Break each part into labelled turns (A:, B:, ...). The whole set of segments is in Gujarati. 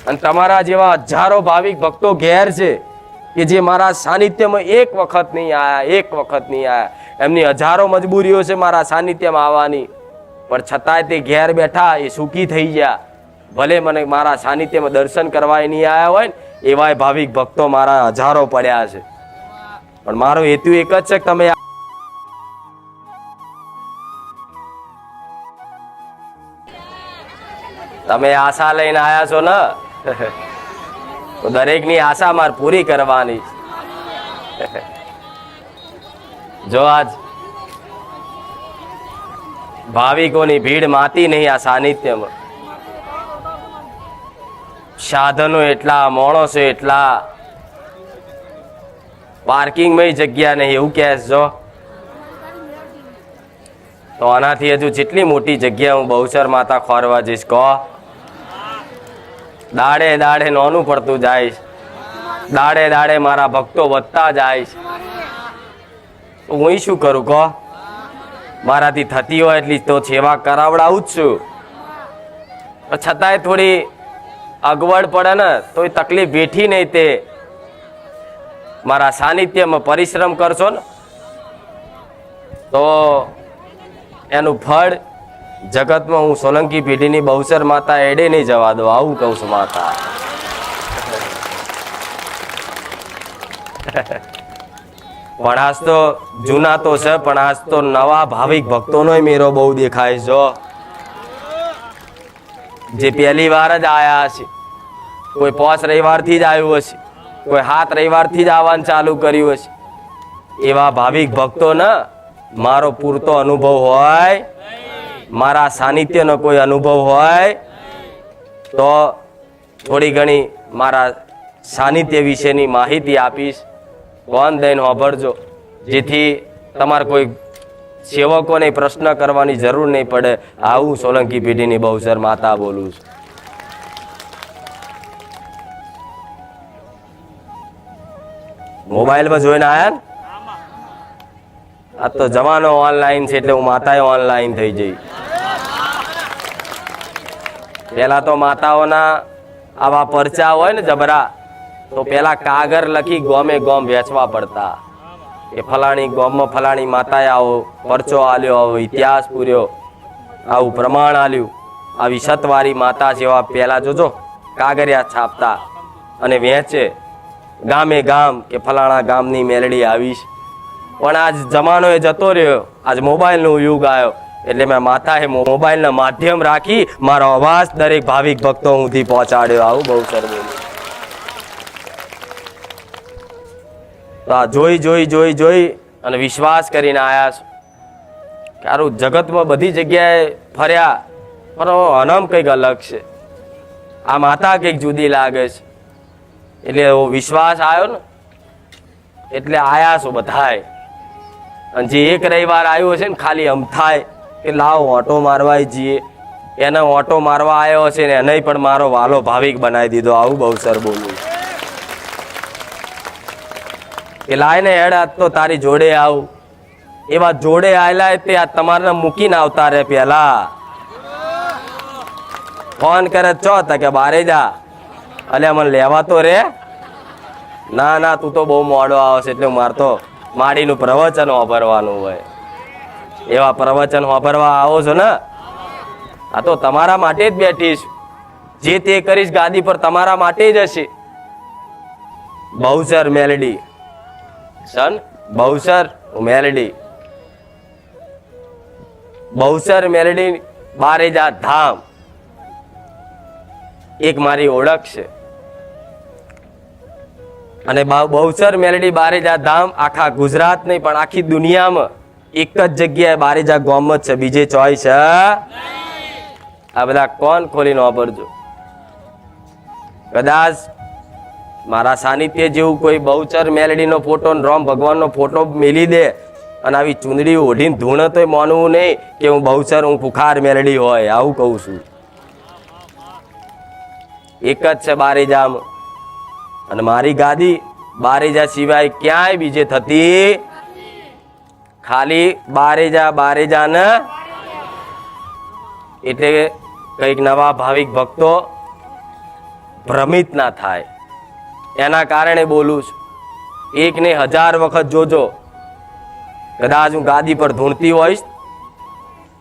A: અને તમારા જેવા હજારો ભાવિક ભક્તો ઘેર છે કે જે મારા સાનિધ્યમાં એક વખત નહીં આયા, એમની હજારો મજબૂરીઓ છે મારા સાનિધ્યમાં આવવાની, પણ છતાંય તે ઘેર બેઠા એ સુખી થઈ ગયા. ભલે મને મારા સાનિધ્યમાં દર્શન કરવા નહીં આવ્યા હોય ને એવાય ભાવિક ભક્તો મારા હજારો પડ્યા છે, પણ મારો હેતુ એક જ છે કે તમે આશા લઈને આયા છો ને, તો દરેકની આશા મારે પૂરી કરવાની. જો આજ ભાવિકોની ભીડ માતી નહીં આ સાનિધ્યમાં, સાધનો એટલા, માણસો એટલા, પાર્કિંગમાં જગ્યા નહીં એવું કહે જો, તો આનાથી હજુ જેટલી મોટી જગ્યા હું બહુચર માતા ખોરવા જઈશ કહો. દાડે દાડે નોનું પડતું જાય, દાડે દાડે મારા ભક્તો વધતા જાય, હું શું કરું કહો? મારાથી થતી હોય એટલી તો સેવા કરાવડાવું જ છું, છતાંય થોડી અગવડ પડે ને તો એ તકલીફ બેઠી નહીં, તે મારા સાનિધ્યમાં પરિશ્રમ કરશો ને તો એનું ફળ જગતમાં હું સોલંકી પેઢીની બહુચર માતા એડે નહીં જવા દો, આવું કહું છું માતા. પણ આજ તો જૂના તો છે, પણ આજ તો નવા ભાવિક ભક્તોનો મેરો બહુ દેખાય જો, જે પહેલી વાર જ આયા હશે, કોઈ 5 રવિવારથી જ આવ્યું હશે, કોઈ 7 રવિવારથી જ આવવાનું ચાલુ કર્યું હશે. એવા ભાવિક ભક્તો ને મારો પૂરતો અનુભવ હોય, મારા સાનિધ્યનો કોઈ અનુભવ હોય તો થોડી ઘણી મારા સાનિધ્ય વિશેની માહિતી આપીશ. કોણ દઈને સાંભળજો, જેથી તમારે કોઈ સેવકોને પ્રશ્ન કરવાની જરૂર નહીં પડે. આવું સોલંકી પેઢીની બહુચર માતા બોલું છું. મોબાઈલમાં જોઈને આયા ને, આ તો જમાનો ઓનલાઈન છે એટલે હું માતાએ ઓનલાઈન થઈ જઈ. પેલા તો માતાઓના આવા પરચા હોય ને જબરા, તો પેલા કાગળ લખી ગોમે ગોમ વેચવા પડતા કે ફલાણી ગોમમાં ફલાણી માતાએ આવો પરચો આલ્યો, આવો ઇતિહાસ પૂર્યો, આવું પ્રમાણ આલ્યું, આવી સતવારી માતા જેવા પેલા જોજો કાગળિયા છાપતા અને વેચે ગામે ગામ કે ફલાણા ગામની મેલડી આવીશ. પણ આજ જમાનો એ જતો રહ્યો, આજ મોબાઈલનો યુગ આવ્યો એટલે મેં માતાએ મોબાઈલના માધ્યમ રાખી મારો અવાજ દરેક ભાવિક ભક્તો સુધી પહોંચાડ્યો. આવું બહુ સરસ. તો આ જોઈ જોઈ જોઈ જોઈ અને વિશ્વાસ કરીને આયા છો. સારું, જગતમાં બધી જગ્યાએ ફર્યા પણ અનમ કંઈક અલગ છે, આ માતા કંઈક જુદી લાગે છે, એટલે એવો વિશ્વાસ આવ્યો ને એટલે આયા છો બધાય. અને જે એક રવિવાર આવ્યો છે ને ખાલી આમ થાય કે લાવ ઓટો મારવા જઈએ, એને ઓટો મારવા આવ્યો છે ને એને પણ મારો વાલો ભાવિક બનાવી દીધો. આવું બહુ સર બોલું કે લાઈને હેડ આજ તો તારી જોડે આવું. એવા જોડે આવેલા તે આ તમારે મૂકીને આવતા રે, પેલા ફોન કરે ચો કે બારે જા, અલે મને લેવા તો રે. ના ના તું તો બહુ મોડો આવશે એટલે મારે તો માડીનું પ્રવચન વાપરવાનું હોય. એવા પ્રવચન વાપરવા આવો છો ને, આ તો તમારા માટે જ બેઠીશ, જે તે કરીશ ગાદી પર તમારા માટે જ હશે. બહુચર મેલડી સન, બહુચર મેલડી, બહુચર મેલડી બારેજા ધામ એક મારી ઓળખ છે. અને બહુચર મેલડી બારેજા ધામ આખા ગુજરાત નહીં પણ આખી દુનિયામાં એક જ જગ્યાએ બારેજા ગામમાં જ છે, બીજે ચોઈસ છે. આ બધા કોણ ખોલીને વાપરજો. કદાચ મારા સાનિધ્ય જેવું કોઈ બહુચર મેલડીનો ફોટો, રામ ભગવાનનો ફોટો મેલી દે અને આવી ચૂંદડી ઓઢીને ધૂણ તો માનવું નહીં કે હું બહુચર, હું પુખાર મેલડી હોય. આવું કહું છું. એક જ છે બારેજામાં, અને મારી ગાદી બારેજા સિવાય ક્યાંય બીજે થતી. ખાલી બારેજા ને એટલે કઈક નવા ભાવિક ભક્તો ભ્રમિત ના થાય એના કારણે બોલું છું. એક ને 1000 વખત જોજો, કદાચ હું ગાદી પર ધૂણતી હોઈશ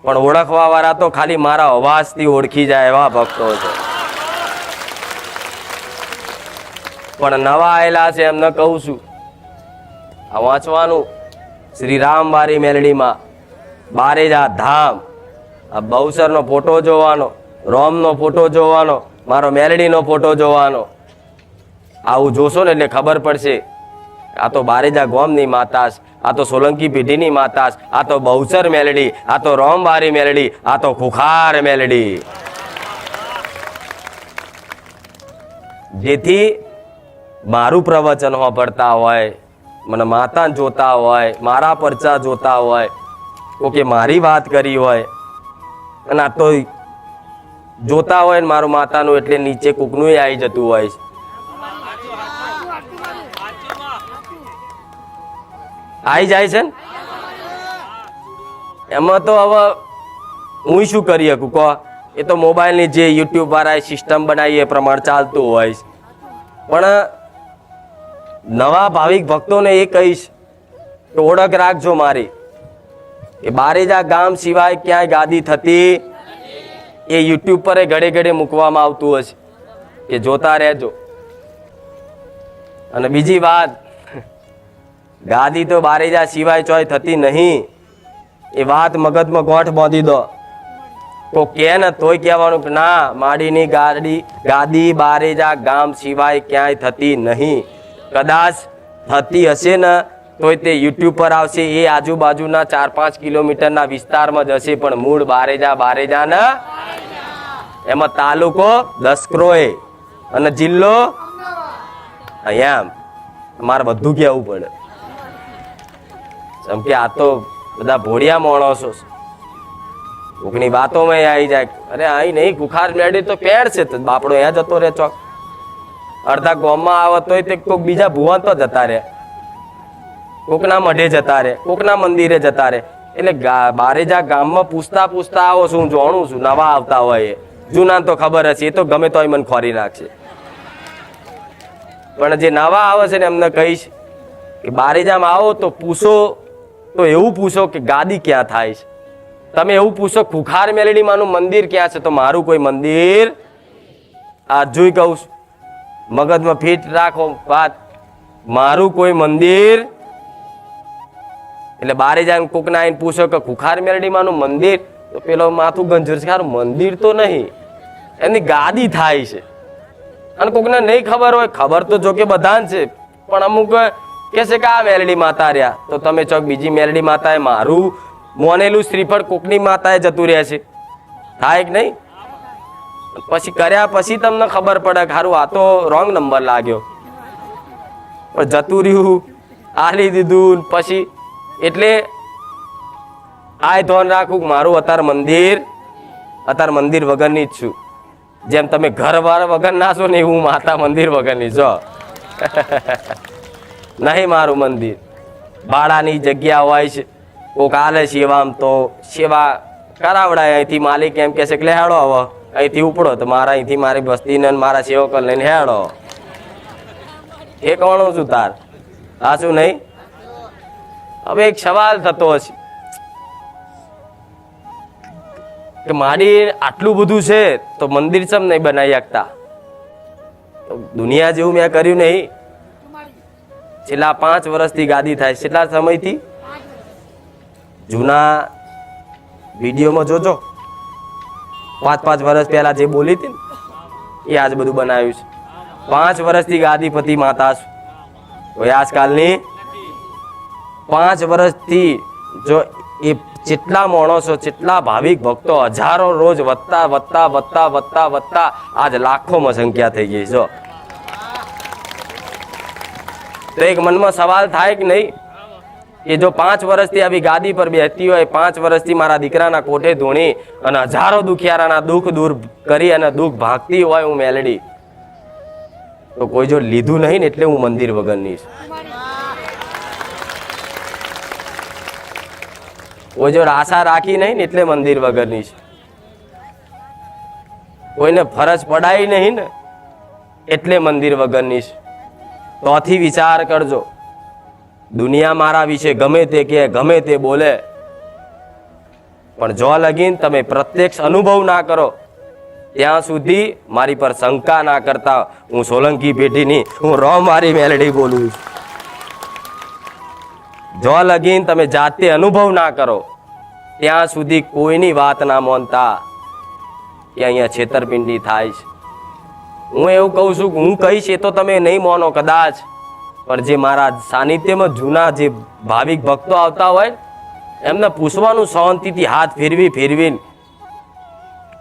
A: પણ ઓળખવા વાળા તો ખાલી મારા અવાજથી ઓળખી જાય એવા ભક્તો છે. પણ નવા આયેલા છે એમને કહું છું, આ વાંચવાનું શ્રી રામવારી મેલડીમાં બારેજા ધામ, આ બહુસરનો ફોટો જોવાનો, રોમનો ફોટો જોવાનો, મારો મેલડીનો ફોટો જોવાનો. આવું જોશો ને એટલે ખબર પડશે આ તો બારેજા ગોમની માતા છે, આ તો સોલંકી પેઢીની માતા છે, આ તો બહુસર મેલડી, આ તો રોમવારી મેલડી, આ તો ખુખાર મેલડી. જેથી મારું પ્રવચન સાંભળતા હોય, મને માતા જોતા હોય, મારા પરચા જોતા હોય, કોકે મારી વાત કરી હોય અને આ તો જોતા હોય ને મારું માતાનું એટલે નીચે કોકનું આવી જતું હોય છે. આવી જાય છે ને એમાં તો હવે હું શું કરી શકું કહો? એ તો મોબાઈલની જે યુટ્યુબ વાળા સિસ્ટમ બનાવી એ પ્રમાણે ચાલતું હોય છે. પણ નવા ભાવિક ભક્તોને એ કહીશ કે ઓળખ રાખજો મારી, કે બારેજા ગામ સિવાય ક્યાંય ગાદી થતી એ યુટ્યુબ પર ઘડે ઘડે મૂકવામાં આવતું હશે કે જોતા રહેજો. અને બીજી વાત, ગાદી તો બારેજા સિવાય ચોય થતી નહીં, એ વાત મગજમાં ગોઠ બાંધી દો. તો કે ને તોય કહેવાનું કે ના, માડીની ગાદી બારેજા ગામ સિવાય ક્યાંય થતી નહીં. કદાચ થતી હશે ને તોય તે યુટ્યુબ પર આવશે, એ આજુબાજુના 4-5 કિલોમીટરના વિસ્તારમાં જ હશે, પણ મૂળ બારેજા ને એમાં તાલુકો દસક્રોય અને જિલ્લો અહીંયા. મારે બધું કહેવું પડે કેમ કે આ તો બધા ભોળિયા માણસો છે, કોકની વાતોમાં આવી જાય. અરે અહીં નહીં, ખુખાર મેળવી તો પેડ છે, તો બાપડો અહીંયા જતો રહે ચોક. અડધા ગામમાં આવે તોય તે કોક બીજા ભુવન તો જતા રહે, કોકના મઢે જતા રહે, કોકના મંદિરે જતા રહે. એટલે બારેજા ગામમાં પૂછતા પૂછતા આવો છું, જાણું છું. નવા આવતા હોય એ જૂના તો ખબર હશે, એ તો ગમે તોય મને ખોરી નાખશે. પણ જે નવા આવે છે ને એમને કહીશ કે બારેજામાં આવો તો પૂછો, તો એવું પૂછો કે ગાદી ક્યાં થાય છે. તમે એવું પૂછો ખુખાર મેલડીમાંનું મંદિર ક્યાં છે, તો મારું કોઈ મંદિર આ જોઈ કહું છું, મગજમાં ફિટ રાખો વાત, મારું કોઈ મંદિર. એટલે બારેજા કોકના આવીને પૂછો કે ખુખાર મેલડીમાંનું મંદિર, તો પેલો માથું ગંજર છે, મંદિર તો નહીં, એની ગાદી થાય છે. અને કોકને નહીં ખબર હોય, ખબર તો જો કે બધાને છે, પણ અમુક કે છે કે આ મેલડી માતા રહ્યા, તો તમે ચોક બીજી મેલડી માતાએ મારું મોનેલું શ્રીફળ કોકની માતાએ જતું રહે છે, થાય કે નહીં? પછી કર્યા પછી તમને ખબર પડે કે સારું આ તો રોંગ નંબર લાગ્યો, પણ જતું રહ્યું, આલી દીધું પછી. એટલે આ ધ્યાન રાખવું કે મારું અત્યારે મંદિર વગરની જ છું. જેમ તમે ઘર વગર ના છો ને એવું માતા મંદિર વગરની છો. નહીં મારું મંદિર ભાડાની જગ્યા હોય છે, કોક આલે સેવામાં તો સેવા કરાવડાય. અહીંથી માલિક એમ કે છે કે હેડો હવે અહીંથી ઉપડો, તો મારા અહીંથી મારી બસ્તીને મારા સેવકો લઈને હેડો. એ કોણું છું તાર આ શું નહીં? હવે એક સવાલ થતો હશે કે મારી આટલું બધું છે તો મંદિર સમ નહીં બનાવી શકતા? દુનિયા જેવું મેં કર્યું નહીં. છેલ્લા 5 વર્ષથી ગાદી થાય. કેટલા સમયથી? જૂના વિડીયોમાં જોજો, 5 વર્ષ પહેલા જે બોલી હતી ને એ આજ બધું બનાવ્યું છે. 5 વર્ષથી ગાદીપતિ માતા છું, કોઈ આજકાલની 5 વર્ષથી. જો એ જેટલા માણસો, જેટલા ભાવિક ભક્તો, હજારો રોજ વધતા આજ લાખોમાં સંખ્યા થઈ ગઈ છે. તો એક મનમાં સવાલ થાય કે નહીં કે જો 5 વર્ષથી આવી ગાદી પર બેસતી હોય, 5 વર્ષથી મારા દીકરાના કોઠે ધૂણી અને હજારો દુખિયારાના દુઃખ દૂર કરી અને દુઃખ ભાગતી હોય હું મેલડી, તો કોઈ જો લીધું નહીં ને એટલે હું મંદિર વગરની છું. કોઈ જો આશા રાખી નહીં ને એટલે મંદિર વગરની છે. કોઈને ફરજ પડાય નહીં ને એટલે મંદિર વગરની છે. તોથી વિચાર કરજો. દુનિયા મારા વિશે ગમે તે કે ગમે તે બોલે, પણ જો લગીન તમે પ્રત્યક્ષ અનુભવ ના કરો ત્યાં સુધી મારી પર શંકા ના કરતા. હું સોલંકી પેઢીની, હું મારી મેલડી બોલું છું. જો લગીન તમે જાતે અનુભવ ના કરો ત્યાં સુધી કોઈની વાત ના માનતા કે અહીંયા છેતરપિંડી થાય છે. હું એવું કહું છું કે હું કહીશ એ તો તમે નહીં માનો કદાચ, પણ જે મારા સાનિધ્યમાં જૂના જે ભાવિક ભક્તો આવતા હોય એમને પૂછવાનું શાંતિથી, હાથ ફેરવીને,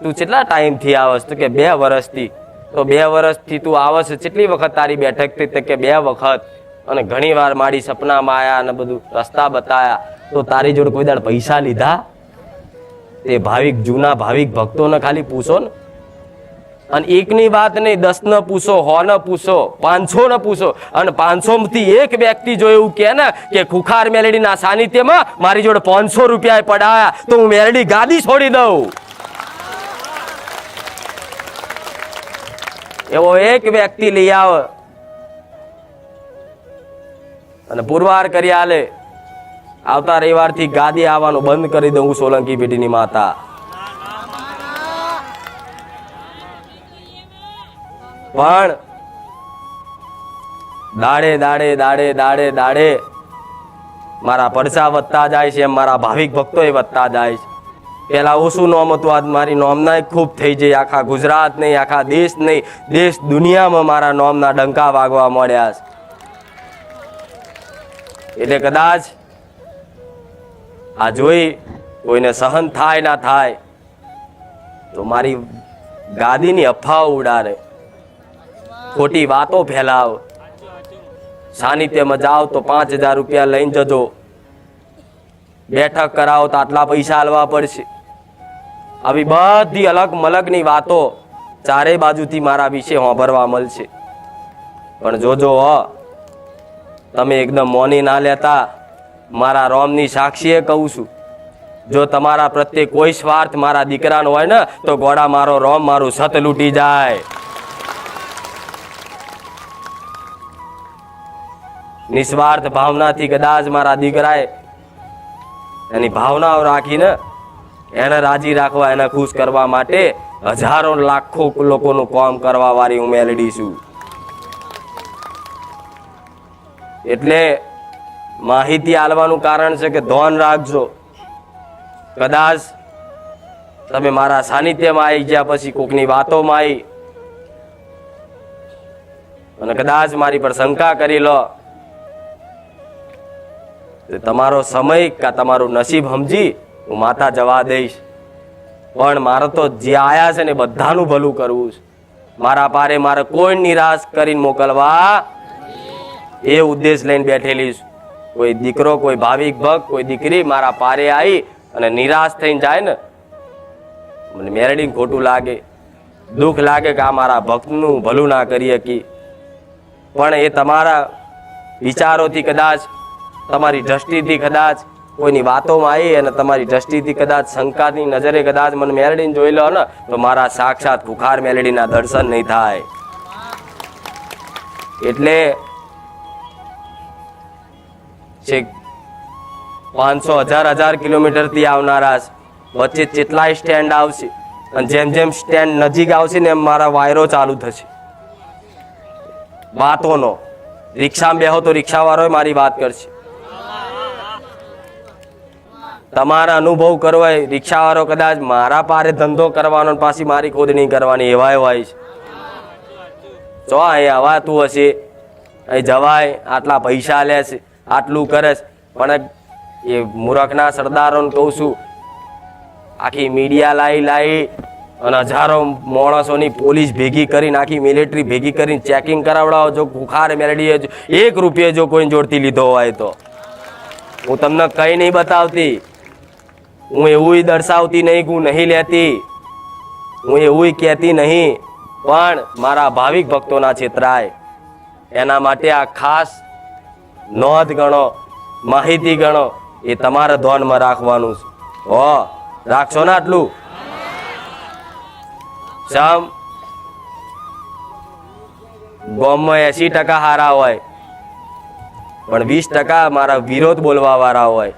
A: તું કેટલા ટાઈમથી આવસ? તો કે 2 વર્ષથી. તો 2 વર્ષથી તું આવસ, કેટલી વખત તારી બેઠક થઈ? તો કે 2 વખત. અને ઘણી વાર મારી સપનામાં આયા અને બધું રસ્તા બતાયા. તો તારી જોડે કોઈ દાડ પૈસા લીધા? તે જૂના ભાવિક ભક્તોને ખાલી પૂછો ને. અને એકની વાત નહીં, 10 ને પૂછો, 100 ને પૂછો, 500 ને પૂછો. અને 500 માંથી એક વ્યક્તિ જો એવું કહે ને કે ખુખાર મેલડીના સાનિધ્યમાં મારી જોડે 500 રૂપિયા પડાયા, તો હું મેલડી ગાદી છોડી દઉં. એવો એક વ્યક્તિ લઈ આવે અને પુરવાર કરી આલે, આવતા રવિવારથી ગાદી આવવાનું બંધ કરી દઉં હું સોલંકી પેઢીની માતા. પણ દાડે મારા પરચા વધતા જાય છે, એમ મારા ભાવિક ભક્તો વધતા જાય છે. પેલા ઓછું નોમ હતું, આજ મારી નોમના ખૂબ થઈ જાય. આખા ગુજરાત નહીં, આખા દેશ નહીં, દેશ દુનિયામાં મારા નોમના ડંકા વાગવા મળ્યા છે. એટલે કદાચ આ જોઈ કોઈને સહન થાય ના થાય તો મારી ગાદીની અફવાઓ ઉડાડે, ખોટી વાતો ફેલાવ. સાનિધ્યમાં જાઓ તો 5000 રૂપિયા લઈને જજો, બેઠક કરાવો તો આટલા પૈસા આલવા પડશે. આવી બધી અલગ મલગની વાતો ચારે બાજુથી મારા વિશે સાંભળવા મળશે. પણ જોજો તમે એકદમ મૌની ના લેતા. મારા રોમની સાક્ષીએ કહું છું, જો તમારા પ્રત્યે કોઈ સ્વાર્થ મારા દીકરાનો હોય ને તો ગોળા મારો રોમ મારું સત લૂંટી જાય. નિસ્વાર્થ ભાવનાથી કદાચ મારા દીકરાએ એની ભાવનાઓ રાખીને એને રાજી રાખવા, એને ખુશ કરવા માટે હજારો લાખો લોકોનું કામ કરવા વાળી હું મેલડી છું. એટલે માહિતી આલવાનું કારણ છે કે ધ્યાન રાખજો. કદાચ તમે મારા સાનિધ્યમાં આવી ગયા પછી કોકની વાતોમાં આવી અને કદાચ મારી પર શંકા કરી લો, તમારો સમય કે તમારું નસીબ સમજી હું માતા જવા દઈશ. પણ મારે તો જે આયા છે ને બધાનું ભલું કરવું છે. મારા પારે મારે કોઈ નિરાશ કરીને મોકલવા એ ઉદ્દેશ લઈને બેઠેલી છું. કોઈ દીકરો, કોઈ ભાવિક ભક્ત, કોઈ દીકરી મારા પારે આવી અને નિરાશ થઈને જાય ને, મને મેરડીને ખોટું લાગે, દુઃખ લાગે કે આ મારા ભક્તનું ભલું ના કરી શકી. પણ એ તમારા વિચારોથી કદાચ, તમારી દ્રષ્ટિથી કદાચ કોઈની વાતોમાં આવી અને તમારી દ્રષ્ટિથી કદાચ શંકાની નજરે કદાચ મને મેલડીને જોઈ લો ને તો મારા સાક્ષાત ખુખાર મેલડીના દર્શન નહીં થાય. એટલે 500,000 કિલોમીટરથી આવનારા વચ્ચે કેટલાય સ્ટેન્ડ આવશે અને જેમ જેમ સ્ટેન્ડ નજીક આવશે ને એમ મારા વાયરો ચાલુ થશે વાતોનો. રિક્ષામાં બેહો તો રિક્ષાવાળો મારી વાત કરશે. તમારા અનુભવ કરવો હોય, રિક્ષાવાળો કદાચ મારા પારે ધંધો કરવાનો પાછી મારી ખોદણી કરવાની એવા હોય છે. જો અહીં હવાતું હશે, અહીં જવાય, આટલા પૈસા લે છે, આટલું કરે છે. પણ એ મૂર્ખના સરદારોને કહું છું, આખી મીડિયા લાવી અને હજારો માણસોની પોલીસ ભેગી કરીને, આખી મિલિટરી ભેગી કરીને ચેકિંગ કરાવડાવો. જો ખુખાર મેલડીએ 1 રૂપિયો જો કોઈ જોડતી લીધો હોય તો હું તમને કઈ નહીં બતાવતી, હું એવું દર્શાવતી નહીં, હું નહીં લેતી, હું એવું કહેતી નહીં. પણ મારા ભાવિક ભક્તોના છેતરાય એના માટે આ ખાસ નોંધ ગણો, માહિતી ગણો, એ તમારા ધ્યાનમાં રાખવાનું છે. રાખશો ને આટલું? ગામમાં 80% હારા હોય, પણ 20% મારા વિરોધ બોલવા વાળા હોય.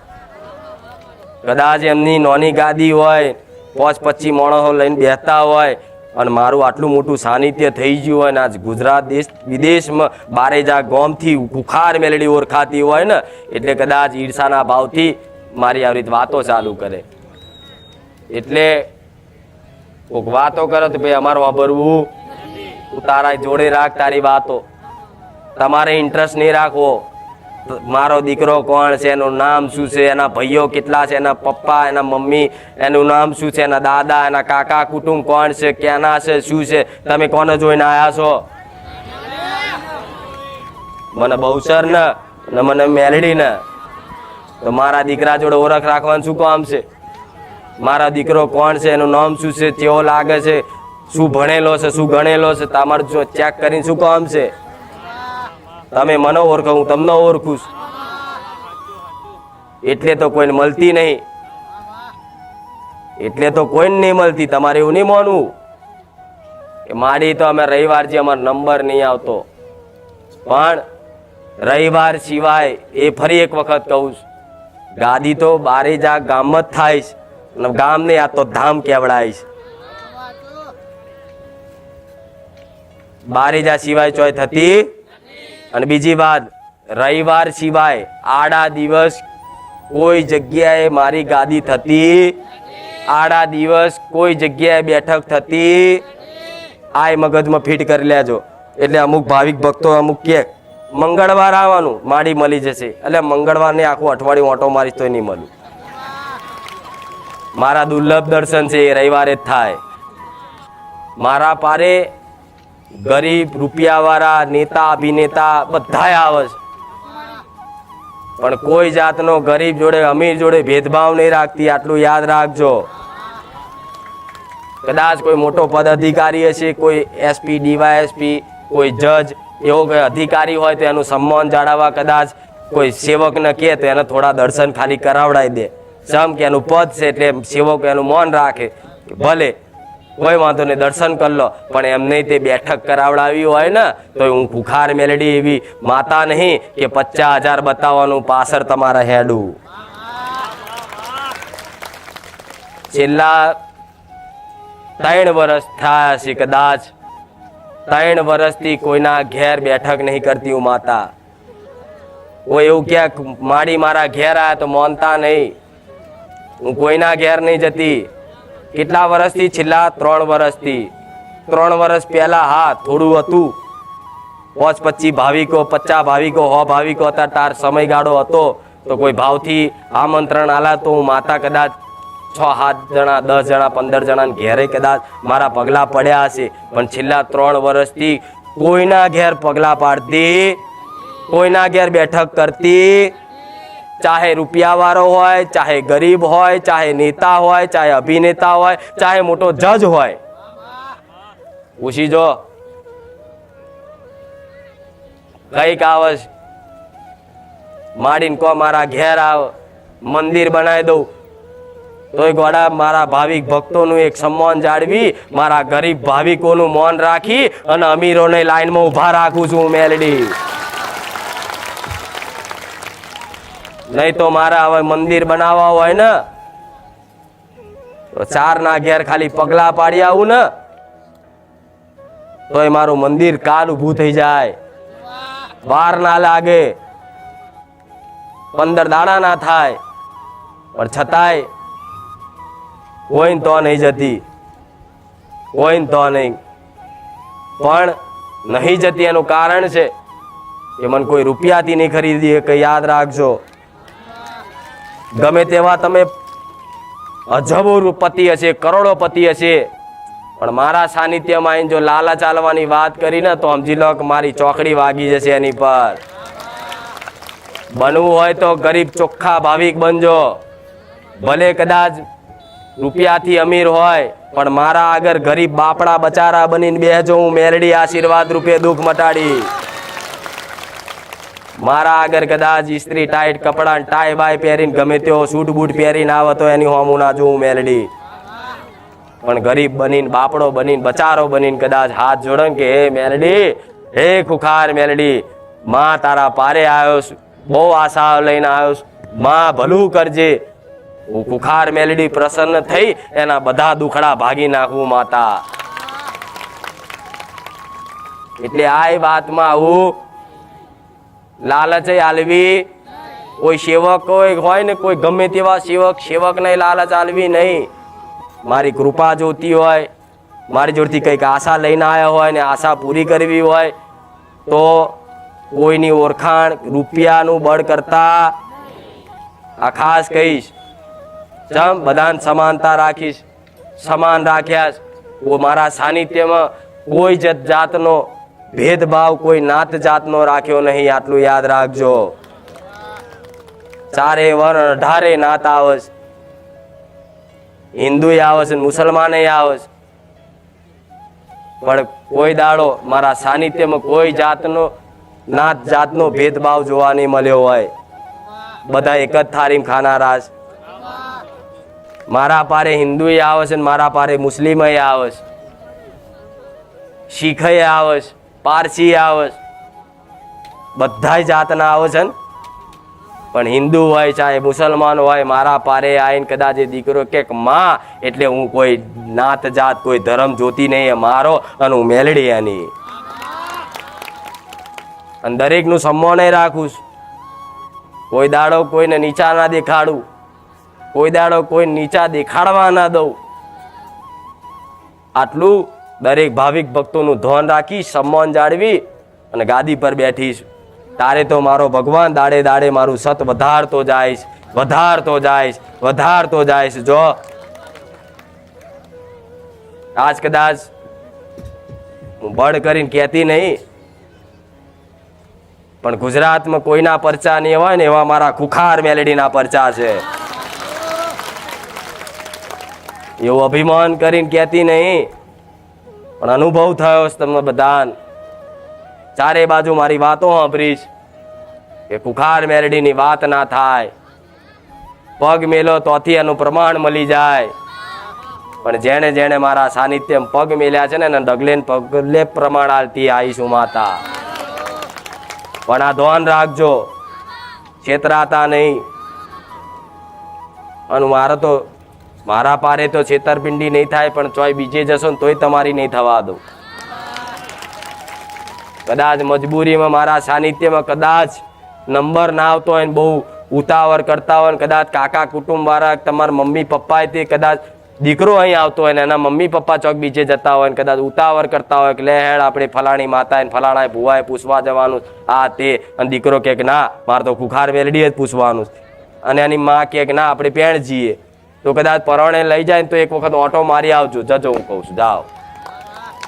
A: કદાચ એમની નાની ગાદી હોય, 5-25 માણસો લઈને બેસતા હોય, અને મારું આટલું મોટું સાનિધ્ય થઈ ગયું હોય ને આજ ગુજરાત દેશ વિદેશમાં બારેજા ગામથી ખુખાર મેલડી ઓળખાતી હોય ને, એટલે કદાચ ઈર્ષાના ભાવથી મારી આવી રીતે વાતો ચાલુ કરે. એટલે કોઈક વાતો કરો તો ભાઈ અમારું વાપરવું, તું તારા જોડે રાખ તારી વાતો, તમારે ઇન્ટરેસ્ટ નહીં રાખવો. મારો દીકરો કોણ છે, એનું નામ શું છે, એના ભાઈઓ કેટલા છે, એના પપ્પા, એના મમ્મી, એનું નામ શું છે, એના દાદા, એના કાકા કુટુંબ કોણ છે, ક્યાંના છે, શું છે, તમે કોને જોઈને આવ્યા છો? મને બહુચર ને મને મેલડી ને, તો મારા દીકરા જોડે ઓળખ રાખવાનું શું કામ છે? મારા દીકરો કોણ છે, એનું નામ શું છે, કેવો લાગે છે, શું ભણેલો છે, શું ગણેલો છે, તમારે જો ચેક કરીને શું કામ છે? તમે મને ઓળખો, હું તમને ઓળખું છું. એટલે તો કોઈને મળતી નહીં, એટલે તો કોઈને નહીં મળતી. તમારે એવું નહીં માનવું કે માડી તો અમે રવિવાર જે અમારો નંબર નહીં આવતો, પણ રવિવાર સિવાય એ ફરી એક વખત કહું છું, ગાદી તો બારેજા ગામમાં જ થાય છે, અને ગામ ને આ તો ધામ કેવડાય છે. બારેજા સિવાય ચોય થતી. અને બીજી વાત, રવિવાર સિવાય આડા દિવસ કોઈ જગ્યાએ મારી ગાદી થતી, આડા દિવસ કોઈ જગ્યાએ બેઠક થતી. આ મગજમાં ફિટ કરી લેજો. એટલે અમુક ભાવિક ભક્તો અમુક કે મંગળવાર આવવાનું માડી મળી જશે, એટલે મંગળવારને આખું અઠવાડિયું ઓટો મારીશ તો નહીં મળું. મારા દુર્લભ દર્શન છે એ રવિવારે જ થાય. મારા પારે ગરીબ, રૂપિયાવાળા, નેતા, અભિનેતા બધાય આવે છે, પણ કોઈ જાતનો ગરીબ જોડે અમીર જોડે ભેદભાવ નહીં રાખતી. આટલું યાદ રાખજો. કદાચ કોઈ મોટો પદ અધિકારી હશે, કોઈ SP, DYSP, કોઈ જજ, એવો કોઈ અધિકારી હોય તો એનું સન્માન જાળવવા કદાચ કોઈ સેવકને કહે તો એને થોડા દર્શન ખાલી કરાવડાવી દે. સમ કે એનું પદ છે એટલે સેવક એનું મૌન રાખે, ભલે કોઈ વાંધો નહીં, દર્શન કરી લો. પણ એમને તે બેઠક કરાવડાવી હોય ને તો હું ખુખાર મેલડી એવી માતા નહીં કે 50,000 બતાવવાનું પાછળ તમારા હેડું. છેલ્લા 3 વર્ષ થયા છે, કદાચ 3 વર્ષથી કોઈના ઘેર બેઠક નહીં કરતી હું માતા. કોઈ એવું ક્યાંક માડી મારા ઘેર આવ્યા તો માનતા નહીં. હું કોઈના ઘેર નહીં જતી. કેટલા વર્ષથી? છેલ્લા 3 વર્ષથી. 3 વર્ષ પહેલા હા થોડું હતું, 25 ભાવિકો, 50 ભાવિકો, 100 ભાવિકો હતા. તાર સમયગાળો હતો તો કોઈ ભાવથી આમંત્રણ આલા તો હું માતા કદાચ 6-7 જણા, 10 જણા, 15 જણા ઘેરે કદાચ મારા પગલા પડ્યા હશે. પણ છેલ્લા 3 વર્ષથી કોઈના ઘેર પગલા પાડતી, કોઈના ઘેર બેઠક કરતી. ચાહે રૂપિયાવાળો હોય, ચાહે ગરીબ હોય, ચાહે નેતા હોય, ચાહે અભિનેતા હોય, ચાહે મોટો જજ હોય, પૂછી જો કઈક આવે માડીને કહો મારા ઘેર આવ, મંદિર બનાવી દઉં તોય ગોડા મારા ભાવિક ભક્તોનું એક સન્માન જાળવી, મારા ગરીબ ભાવિકોનું મૌન રાખી અને અમીરોને લાઈનમાં ઉભા રાખું છું મેલડી. નહીં તો મારા હવે મંદિર બનાવવા હોય ને તો 4 ના ઘેર ખાલી પગલા પાડી આવું ને તોય મારું મંદિર કાલ ઊભું થઈ જાય. વાર ના લાગે, 15 દાડા ના થાય, પણ છતાંય કોઈ તો નહીં જતી, કોઈ તો નહીં. પણ નહીં જતી એનું કારણ છે કે મને કોઈ રૂપિયાથી નહીં ખરીદી. કઈ યાદ રાખજો. ગમે તેવા તમે અજબોપતિ હશે, કરોડોપતિ હશે, પણ મારા સાનિધ્યમાં આવીને જો લાલા ચાલવાની વાત કરી ને તો સમજી લો કે મારી ચોકડી વાગી જશે એની પર. બનવું હોય તો ગરીબ ચોખ્ખા ભાવિક બનજો. ભલે કદાચ રૂપિયાથી અમીર હોય પણ મારા આગળ ગરીબ બાપડા બચારા બનીને બેહજો. હું મેલડી આશીર્વાદ રૂપે દુઃખ મટાડી. મારા આગળ કદાચ ઇસ્ત્રી ટાઈટ કપડા ટાઈ બાય પહેરીને ગમે તેવો સૂટ બૂટ પહેરીને આવે તો એની હોમું ના જોઉં મેલડી. પણ ગરીબ બનીને, બાપડો બનીને, બચારો બનીને કદાચ હાથ જોડે કે હે મેલડી, હે ખુખાર મેલડી, માં તારા પારે આવ્યો છું, બહુ આશા લઈને આવ્યો છું, માં ભલું કરજે. હું ખુખાર મેલડી પ્રસન્ન થઈ એના બધા દુખડા ભાગી નાખું માતા. એટલે આ વાતમાં આવું લાલચ આલવી. કોઈ સેવક હોય ને, કોઈ ગમે તેવા સેવક ને લાલચ આલવી નહીં. મારી કૃપા જોતી હોય, મારી જોડથી કંઈક આશા લઈને આવ્યા હોય ને આશા પૂરી કરવી હોય તો કોઈની ઓળખાણ રૂપિયાનું બળ કરતા આ ખાસ કહીશ. જમ બધાને સમાનતા રાખીશ, સમાન રાખ્યા. મારા સાનિધ્યમાં કોઈ જાતનો ભેદભાવ, કોઈ નાત જાતનો રાખ્યો નહીં. આટલું યાદ રાખજો. ચારે વર્ણ 18 નાત આવે, હિન્દુ આવે છે, મુસલમાને આવે છે, પણ કોઈ દાડો મારા સાનિધ્યમાં કોઈ જાતનો નાત જાતનો ભેદભાવ જોવા નહીં મળ્યો હોય. બધા એક જ થાળીમાં ખાનારા છે. મારા પારે હિન્દુ આવે છે, મારા પારે મુસ્લિમ આવે છે, શીખ આવે છે, પારસી આવે છે, બધા જાતના આવે છે. પણ હિન્દુ હોય ચાહે મુસલમાન હોય, મારા પારે આવીને કદાચ એ દીકરો કે માં, એટલે હું કોઈ નાત જાત કોઈ ધર્મ જોતી નહીં, મારો અને હું મેલડી એની. અને દરેકનું સન્માન રાખું છું. કોઈ દાડો કોઈને નીચા ના દેખાડું, કોઈ દાડો કોઈ નીચા દેખાડવા ના દઉં. આટલું દરેક ભાવિક ભક્તોનું ધ્યાન રાખી, સન્માન જાળવી અને ગાદી પર બેઠીશ. તારે તો મારો ભગવાન દાડે દાડે મારું સત વધારતો જાય, વધારતો જાય, વધારતો જાય. જો આજ કદાચ હું બળ કરીને કહેતી નહીં, પણ ગુજરાતમાં કોઈના પરચા નહીં હોય ને એવા મારા ખુખાર મેલડીના પરચા છે. એવું અભિમાન કરીને કહેતી નહીં, પણ અનુભવ થયો છે તમને બધાને. ચારે બાજુ મારી વાતો સાંભળીશ કે ખુખાર મેલડીની વાત ના થાય. પગ મેલો તોથી એનું પ્રમાણ મળી જાય. પણ જેણે જેણે મારા સાનિધ્યમાં પગ મેલ્યા છે ને એને ડગલે પગલે પ્રમાણ આલતી આવીશું માતા. પણ આ ધ્યાન રાખજો, છેતરાતા નહીં. અને મારા પારે તો છેતરપિંડી નહીં થાય, પણ ચોય બીજે જશો ને તોય તમારી નહીં થવા દો. કદાચ મજબૂરીમાં મારા સાનિધ્યમાં કદાચ નંબર ના આવતો હોય ને બહુ ઉતાવળ કરતા હોય ને કદાચ કાકા કુટુંબ વાળા તમારા મમ્મી પપ્પા તે કદાચ દીકરો અહીં આવતો હોય ને એના મમ્મી પપ્પા ચોક બીજે જતા હોય ને કદાચ ઉતાવળ કરતા હોય કે લે હેડ આપણે ફલાણી માતા ને ફલાણા ભુવાએ પૂછવા જવાનું આ તે, અને દીકરો કે ના મારે તો ખુખાર વેલડી જ પૂછવાનું, અને એની માં કે ના આપણે પેણ જઈએ, તો કદાચ પરણે લઈ જાય ને તો એક વખત ઓટો મારી આવજો. જજો, હું કહું છું જાઓ.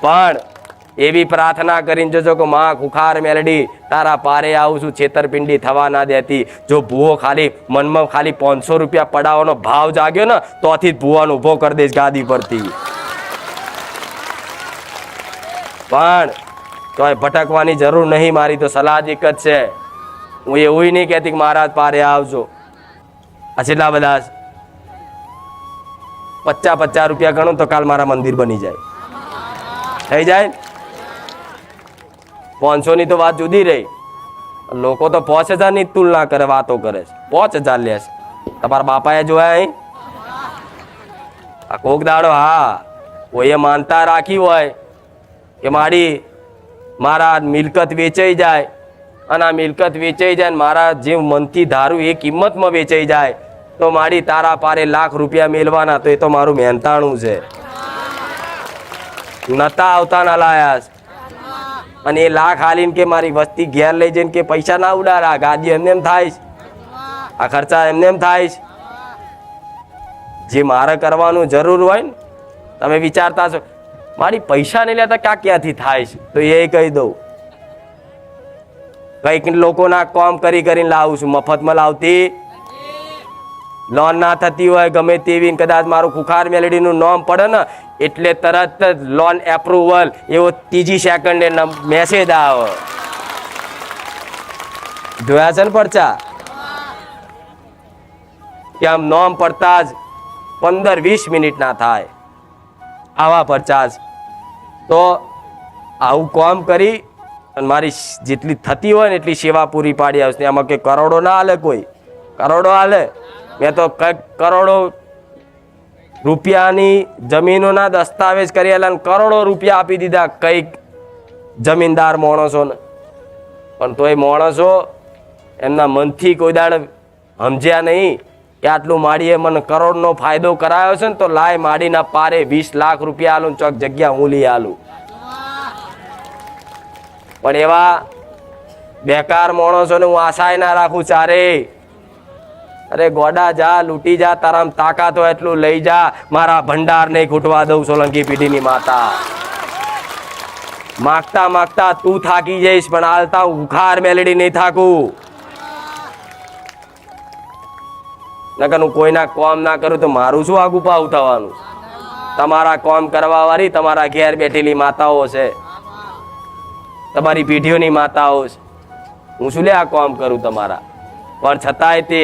A: પણ એવી પ્રાર્થના કરીને જજો કે માં ખુખાર મેલડી તારા પારે આવું છું, છેતરપિંડી થવા ના દેતી. જો ભૂવો ખાલી મનમાં ખાલી 500 રૂપિયા પડાવવાનો ભાવ જાગ્યો ને તોથી જ ભૂવાનો ઉભો કરી દઈશ ગાદી પરથી. પણ તોય ભટકવાની જરૂર નહીં. મારી તો સલાહ જ એક જ છે. હું એવું નહીં કહેતી કે મહારાજ પારે આવજો. આ છેલ્લા બધા 50 રૂપિયા ગણો તો કાલ મારા મંદિર બની જાય, થઈ જાય. 500 ની તો વાત જુદી રહી. લોકો તો 5000 ની તુલના કરે, વાતો કરે છે. 5000 લે છે. તમારા બાપાએ જોયા અહીં આ કોક દાડો? હા, કોઈએ માનતા રાખી હોય કે મારા મિલકત વેચાઈ જાય, અને આ મિલકત વેચાઈ જાય ને મારા જે મનથી ધારું એ કિંમતમાં વેચાઈ જાય તો મારી તારા પારે લાખ રૂપિયા મેળવાના, તો એ તો મારું મહેનતાણું છે. નતા આવતા ના લાયા, અને એ લાખ હાલીને કે મારી વસ્તી ઘેર લઈ જઈને કે પૈસા ના ઉડાડા, ગાદી એમને એમ થાય, આ ખર્ચા એમને એમ થાય. જે મારે કરવાનું જરૂર હોય ને, તમે વિચારતા છો મારી પૈસા નહીં લેતા ક્યાંથી થાય છે, તો એ કહી દઉં કઈક લોકોના કામ કરીને લાવું છું, મફતમાં લાવતી. લોન ના થતી હોય ગમે તેવી, કદાચ મારું ખુખાર મેલડીનું નામ પડે ને એટલે તરત જ લોન એપ્રુવલ એવો 3જી સેકન્ડે મેસેજ આવે. જોયા છે ને પરચા? કે આમ નામ પડતા જ 15-20 મિનિટ ના થાય આવા પરચા. તો આવું કામ કરી અને મારી જેટલી થતી હોય ને એટલી સેવા પૂરી પાડી આવશે. આમાં કે કરોડો ના હાલે, કોઈ કરોડો હાલે? મેં તો કંઈક કરોડો રૂપિયાની જમીનોના દસ્તાવેજ કરેલા અને કરોડો રૂપિયા આપી દીધા કઈક જમીનદાર માણસોને, પણ તોય માણસો એમના મનથી કોઈ દાડ સમજ્યા નહીં કે આટલું માડીએ મને કરોડનો ફાયદો કરાયો છે ને, તો લાય માડીના પારે 20 લાખ રૂપિયા આલું, ચોક જગ્યા હું લઈ આલું. પણ એવા બેકાર માણસોને હું આશાય ના રાખું ચારે. અરે ગોડા જા, લૂંટી જા, તારામ તાકાત હોય એટલું લઈ જા, મારા ભંડાર નહીં ખૂટવા દઉં. સોલંકી પેઢીની માતા, માગતા માગતા તું થાકી જઈશ, પણ હાલતા હું ખુખાર મેલડી નહીં થાકું. નકર હું કોઈના કોમ ના કરું તો મારું શું આગુ પાવ થવાનું? તમારા કોમ કરવા વાળી તમારા ઘેર બેઠેલી માતાઓ છે, તમારી પેઢીઓની માતાઓ છે. હું શું લે આ કોમ કરું તમારા? પણ છતાંય તે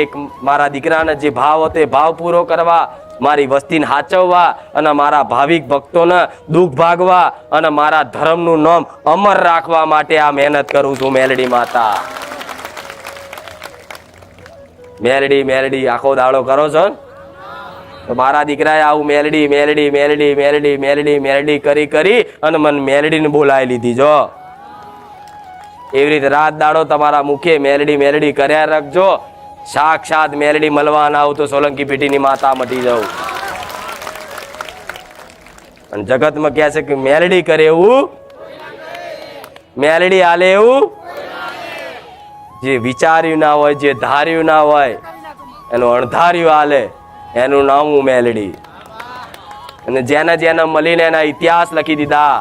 A: મારા દીકરાને જે ભાવ હતો એ ભાવ પૂરો કરવા, મારી વસ્તીને હાચવવા અને મારા ભાવિક ભક્તોને દુઃખ ભાગવા અને મારા ધર્મનું નામ અમર રાખવા માટે આ મહેનત કરું છું. મેલડી માતા, મેલડી મેલડી આખો દાડો કરો છો તો મારા દીકરાએ આવું મેલડી મેલડી મેલડી મેલડી મેલડી મેલડી કરી કરી અને મને મેલડીને બોલાવી લીધી. જો એવી રીતે રાત દાડો તમારા મુખે મેલડી મેલડી કર્યા રાખજો. સાક્ષાત મેલડી મળવા ના આવું તો સોલંકી પેઢીની માતા મટી જાઉં. અને જગતમાં કહે છે કે મેલડી કરે એવું, મેલડી હાલે એવું, જે વિચાર્યું ના હોય, જે ધાર્યું ના હોય એનું અણધાર્યું હાલે, એનું નામ મેલડી. અને જેને જેને મળીને એના ઇતિહાસ લખી દીધા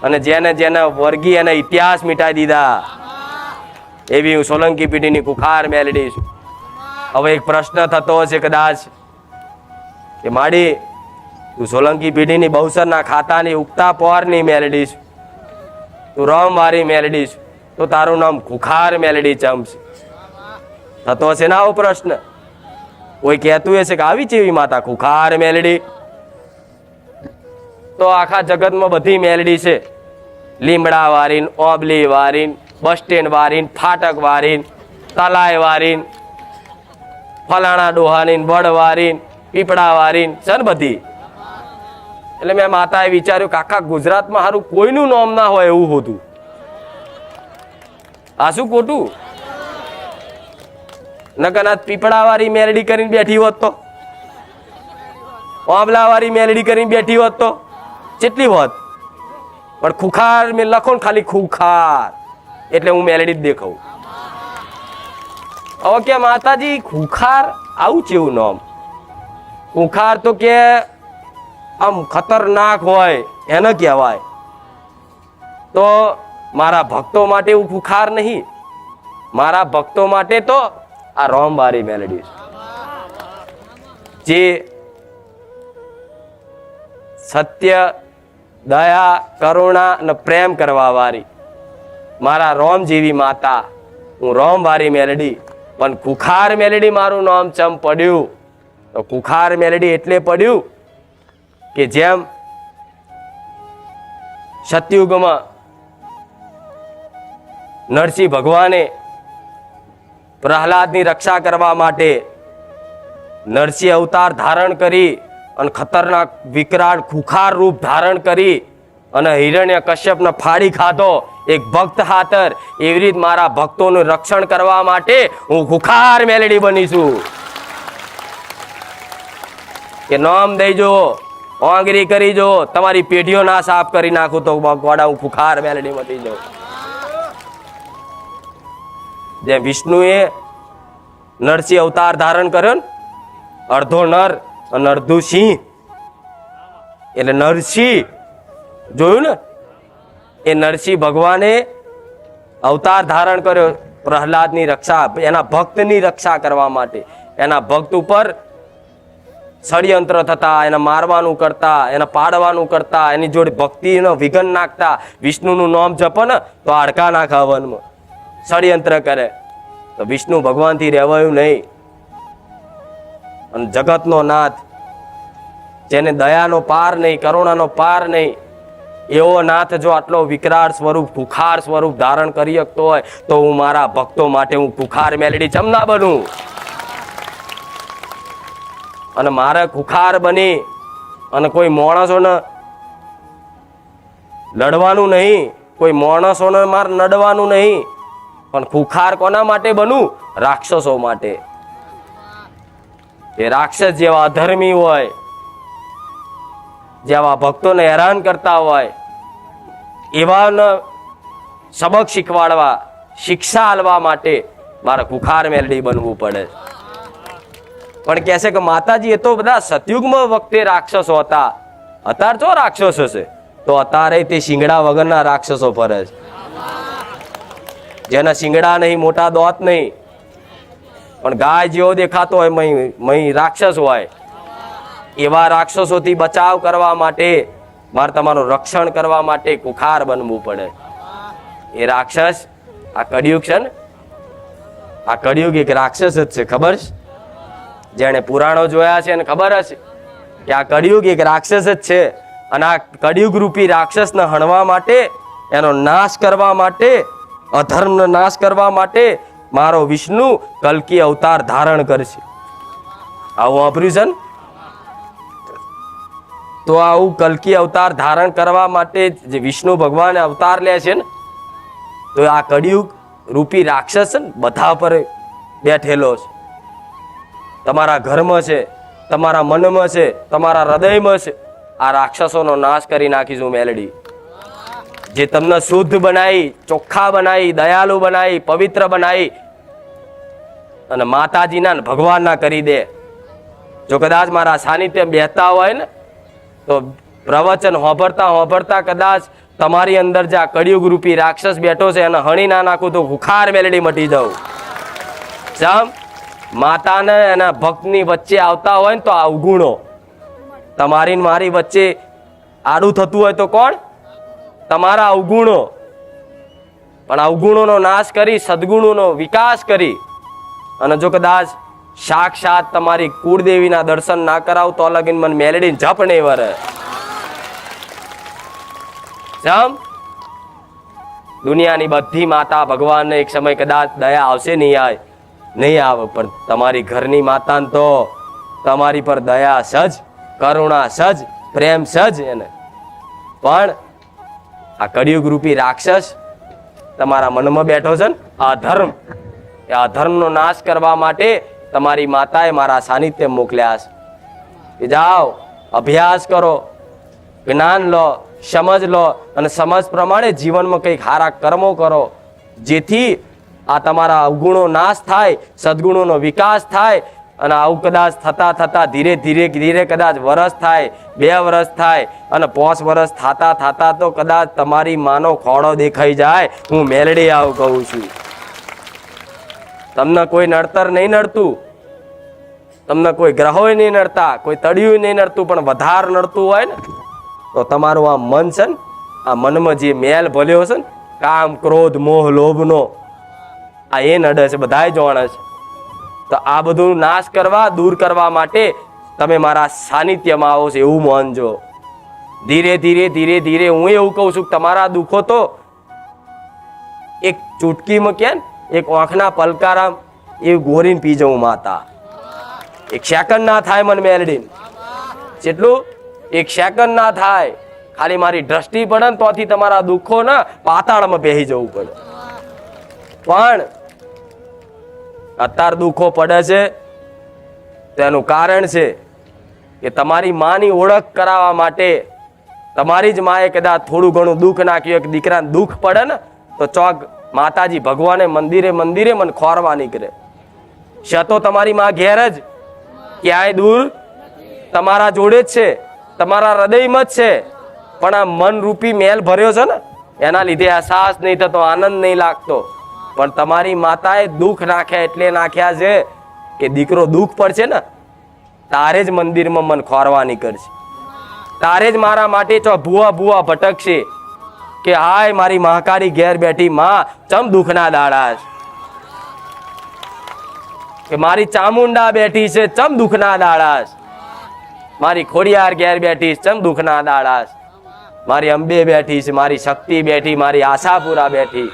A: અને જેને જેને વર્ગી એના ઇતિહાસ મિટાઈ દીધા, એવી હું સોલંકી પેઢીની કુખાર મેલડી છું. હવે એક પ્રશ્ન થતો હશે કદાચ કે માડી તું સોલંકી પેઢીની બહુસરના ખાતાની ઉગતા પોરની મેલડી છું, તું રમવારી મેલડી છું, તો તારું નામ કુખાર મેલડી ચમશે. થતો હશે ને આવો પ્રશ્ન? કોઈ કહેતું હશે કે આવી ચેવી માતા કુખાર મેલડી? તો આખા જગતમાં બધી મેલડી છે. લીમડા વારીન, ઓબલી વારીન, બસ સ્ટેન્ડ વારીન, ફાટક વારીન, તલાય વારીન, ફલાણા ડોહાની વડ વારીન, પીપળા વારીન છે ને બધી. એટલે મેં માતાએ વિચાર્યું કે આખા ગુજરાતમાં સારું કોઈનું નામ ના હોય એવું હતું. આ શું ખોટું? નકર પીપળા વાળી મેલડી કરીને બેઠી હોત તો, ઓબલા વાળી મેલડી કરીને બેઠી હોત તો કેટલી હોત. પણ ખુખાર મેં લખો ને ખાલી ખુખાર એટલે હું મેલડી જ દેખાઉં. હવે કે માતાજી ખુખાર આવું છે એવું નામ? ખુખાર તો કે આમ ખતરનાક હોય એને કહેવાય. તો મારા ભક્તો માટે એવું ખુખાર નહીં, મારા ભક્તો માટે તો આ રોમવારી મેલડી છે, જે સત્ય, દયા, કરુણા અને પ્રેમ કરવા વાળી મારા રોમ જેવી માતા. હું રોમવારી મેલડી. પણ કુખાર મેલડી મારું નામ ચમ પડ્યું? તો કુખાર મેલડી એટલે પડ્યું કે જેમ સતયુગમાં નરસિંહ ભગવાને પ્રહલાદની રક્ષા કરવા માટે નરસિંહ અવતાર ધારણ કરી અને ખતરનાક વિકરાળ ખુખાર રૂપ ધારણ કરી અને હિરણ્ય કશ્યપને ફાડી ખાધો એક ભક્ત ખાતર, એવી રીતે મારા ભક્તોનું રક્ષણ કરવા માટે હું ખુખાર મેલડી બની છું. કે નામ દઈજો, ઓંગરી કરી જો, તમારી પેઢીઓ ના સાફ કરી નાખું તો ગોડા હું ખુખાર મેલડી મટી જાઉં. જેમ વિષ્ણુએ નરસિંહ અવતાર ધારણ કર્યો ને, અડધો નર અને અડધું સિંહ, એટલે નરસિંહ જોયું ને, એ નરસિંહ ભગવાને અવતાર ધારણ કર્યો પ્રહલાદની રક્ષા, એના ભક્તની રક્ષા કરવા માટે. એના ભક્ત ઉપર ષડયંત્ર થતા, એને મારવાનું કરતા, એને પાડવાનું કરતા, એની જોડે ભક્તિનો વિઘન નાખતા. વિષ્ણુનું નામ જપો ને તો હાડકા ના ખાવનમાં ષડયંત્ર કરે, તો વિષ્ણુ ભગવાનથી રહેવાયું નહીં. અને જગતનો નાથ, જેને દયાનો પાર નહીં, કરુણાનો પાર નહીં, એવો નાથ જો આટલો વિકરાળ સ્વરૂપ ખુખાર સ્વરૂપ ધારણ કરી શકતો હોય તો હું મારા ભક્તો માટે હું ખુખાર મેલડી ચમ ના બનું? અને મારે ખુખાર બની અને કોઈ માણસોને લડવાનું નહીં, કોઈ માણસોને મારે નડવાનું નહીં, પણ ખુખાર કોના માટે બનું? રાક્ષસો માટે. એ રાક્ષસ જેવા અધર્મી હોય, જેવા ભક્તોને હેરાન કરતા હોય, એવાને સબક શીખવાડવા, શિક્ષા આલવા માટે મારે ખુખાર મેલડી બનવું પડે. પણ કહે છે કે માતાજી એ તો બધા સતયુગમાં વખતે રાક્ષસો હતા, અત્યારે જો રાક્ષસો છે તો અત્યારે તે શિંગડા વગરના રાક્ષસો ફરે છે, જેના શિંગડા નહીં, મોટા દોત નહીં, પણ ગાય જેવો દેખાતો હોય મય રાક્ષસ હોય. એવા રાક્ષસોથી બચાવ કરવા માટે મારે તમારું રક્ષણ કરવા માટે ખુખાર બનવું પડે. એ રાક્ષસ આ કળિયુગ છે ને, આ કળિયુગ એક રાક્ષસ જ છે, ખબર છે? જેણે પુરાણો જોયા છે એને ખબર હશે કે આ કળિયુગ એક રાક્ષસ જ છે. અને આ કળિયુગ રૂપી રાક્ષસને હણવા માટે, એનો નાશ કરવા માટે, અધર્મનો નાશ કરવા માટે મારો વિષ્ણુ કલ્કી અવતાર ધારણ કરશે. આવું વાપર્યું છે ને? તો આવું કલ્કી અવતાર ધારણ કરવા માટે જે વિષ્ણુ ભગવાન અવતાર લે છે ને, તો આ કળિયુગ રૂપી રાક્ષસ છે ને બધા પર બેઠેલો છે. તમારા ઘરમાં છે, તમારા મનમાં છે, તમારા હૃદયમાં છે. આ રાક્ષસોનો નાશ કરી નાખીશું મેલડી. જે તમને શુદ્ધ બનાવી, ચોખ્ખા બનાવી, દયાળુ બનાવી, પવિત્ર બનાવી અને માતાજીના ભગવાનના કરી દે. જો કદાચ મારા સાનિધ્ય બેસતા હોય ને તો પ્રવચન હોભરતા કદાચ તમારી અંદર જે આ કળિયુગ રૂપી રાક્ષસ બેઠો છે એને હણી ના નાખું તો ખુખાર મેલડી મટી જાઉં. જામ માતાને એના ભક્તની વચ્ચે આવતા હોય ને તો આ અવગુણો તમારી મારી વચ્ચે આડું થતું હોય તો કોણ? તમારા અવગુણો. પણ અવગુણોનો નાશ કરી, સદગુણોનો વિકાસ કરી અને જો કદાચ સાક્ષાત તમારી કુળદેવીના દર્શન ના કરાવ તો લગીન મને મેલડી જપ નહીં વરે. જમ દુનિયાની બધી માતા ભગવાનને એક સમય કદાચ દયા આવશે, નહીં આવે, પણ તમારી ઘરની માતાને તો તમારી પર દયા સજ, કરુણા સજ, પ્રેમ સજ. એને પણ આ કળિયુગ રૂપી રાક્ષસ તમારા મનમાં બેઠો છે ને, અધર્મ, એ અધર્મનો નાશ કરવા માટે તમારી માતાએ મારા સાનિધ્ય મોકલ્યા છે. જાઓ, અભ્યાસ કરો, જ્ઞાન લો, સમજ લો અને સમજ પ્રમાણે જીવનમાં કંઈક સારા કર્મો કરો, જેથી આ તમારા અવગુણો નાશ થાય, સદગુણોનો વિકાસ થાય. અને આવું કદાચ થતા ધીરે કદાચ વર્ષ થાય, 2 વર્ષ થાય અને 5 વર્ષ થતા તો કદાચ તમારી માનો ખોડો દેખાઈ જાય. હું મેલડી આવું કહું છું. તમને કોઈ નડતર નહીં નડતું, તમને કોઈ ગ્રહોય નહીં નડતા, કોઈ તળિયું નહીં નડતું, પણ વધારે નડતું હોય ને તો તમારું આ મન છે ને, આ મનમાં જે મેલ ભલ્યો છે ને, કામ, ક્રોધ, મોહ, લોભનો, આ એ નડે છે, બધાય જાણે છે. તો આ બધું નાશ કરવા, દૂર કરવા માટે તમે મારા સાનિધ્યમાં આવો છો એવું માનજો. ધીરે હું એવું કહું છું કે તમારા દુઃખો તો એક ચૂટકીમાં કે એક આંખના પલકારામ એ ગોરીને પી જવું માતા. 1 સેકન્ડ ના થાય મને મેલડી, જેટલું 1 સેકન્ડ ના થાય, ખાલી મારી દ્રષ્ટિ પડે ને તોથી તમારા દુઃખો ના પાતાળમાં બેસી જવું પડે. પણ અત્યારે દુઃખો પડે છે તો એનું કારણ છે કે તમારી માની ઓળખ કરાવવા માટે તમારી જ માએ કદાચ થોડું ઘણું દુઃખ નાખ્યું. કે દીકરાને દુઃખ પડે ને તો ચોક માતાજી ભગવાને મંદિરે મને ખોરવા નીકળે છે. તો તમારી માં ઘેર જ ક્યાંય દૂર તમારા જોડે જ છે, તમારા હૃદયમાં જ છે. પણ આ મન રૂપી મેલ ભર્યો છે ને એના લીધે અહેસાસ નહીં થતો, આનંદ નહીં લાગતો. પણ તમારી માતાએ દુઃખ નાખ્યા એટલે નાખ્યા છે કે દીકરો દુઃખ પડશે ને તારે જ મંદિરમાં મન ખોરવા નીકળશે, તારે જ મારા માટે ચો ભૂવા ભટકશે કે હાય મારી મહાકાળી ઘેર બેઠી માં ચમ દુઃખના દાડા છે, કે મારી ચામુંડા બેઠી છે ચમ દુઃખના દાડા છે, મારી ખોડિયાર ઘેર બેઠી ચમ દુઃખના દાડા છે. મારી અંબે બેઠી છે, મારી શક્તિ બેઠી, મારી આશાપુરા બેઠી,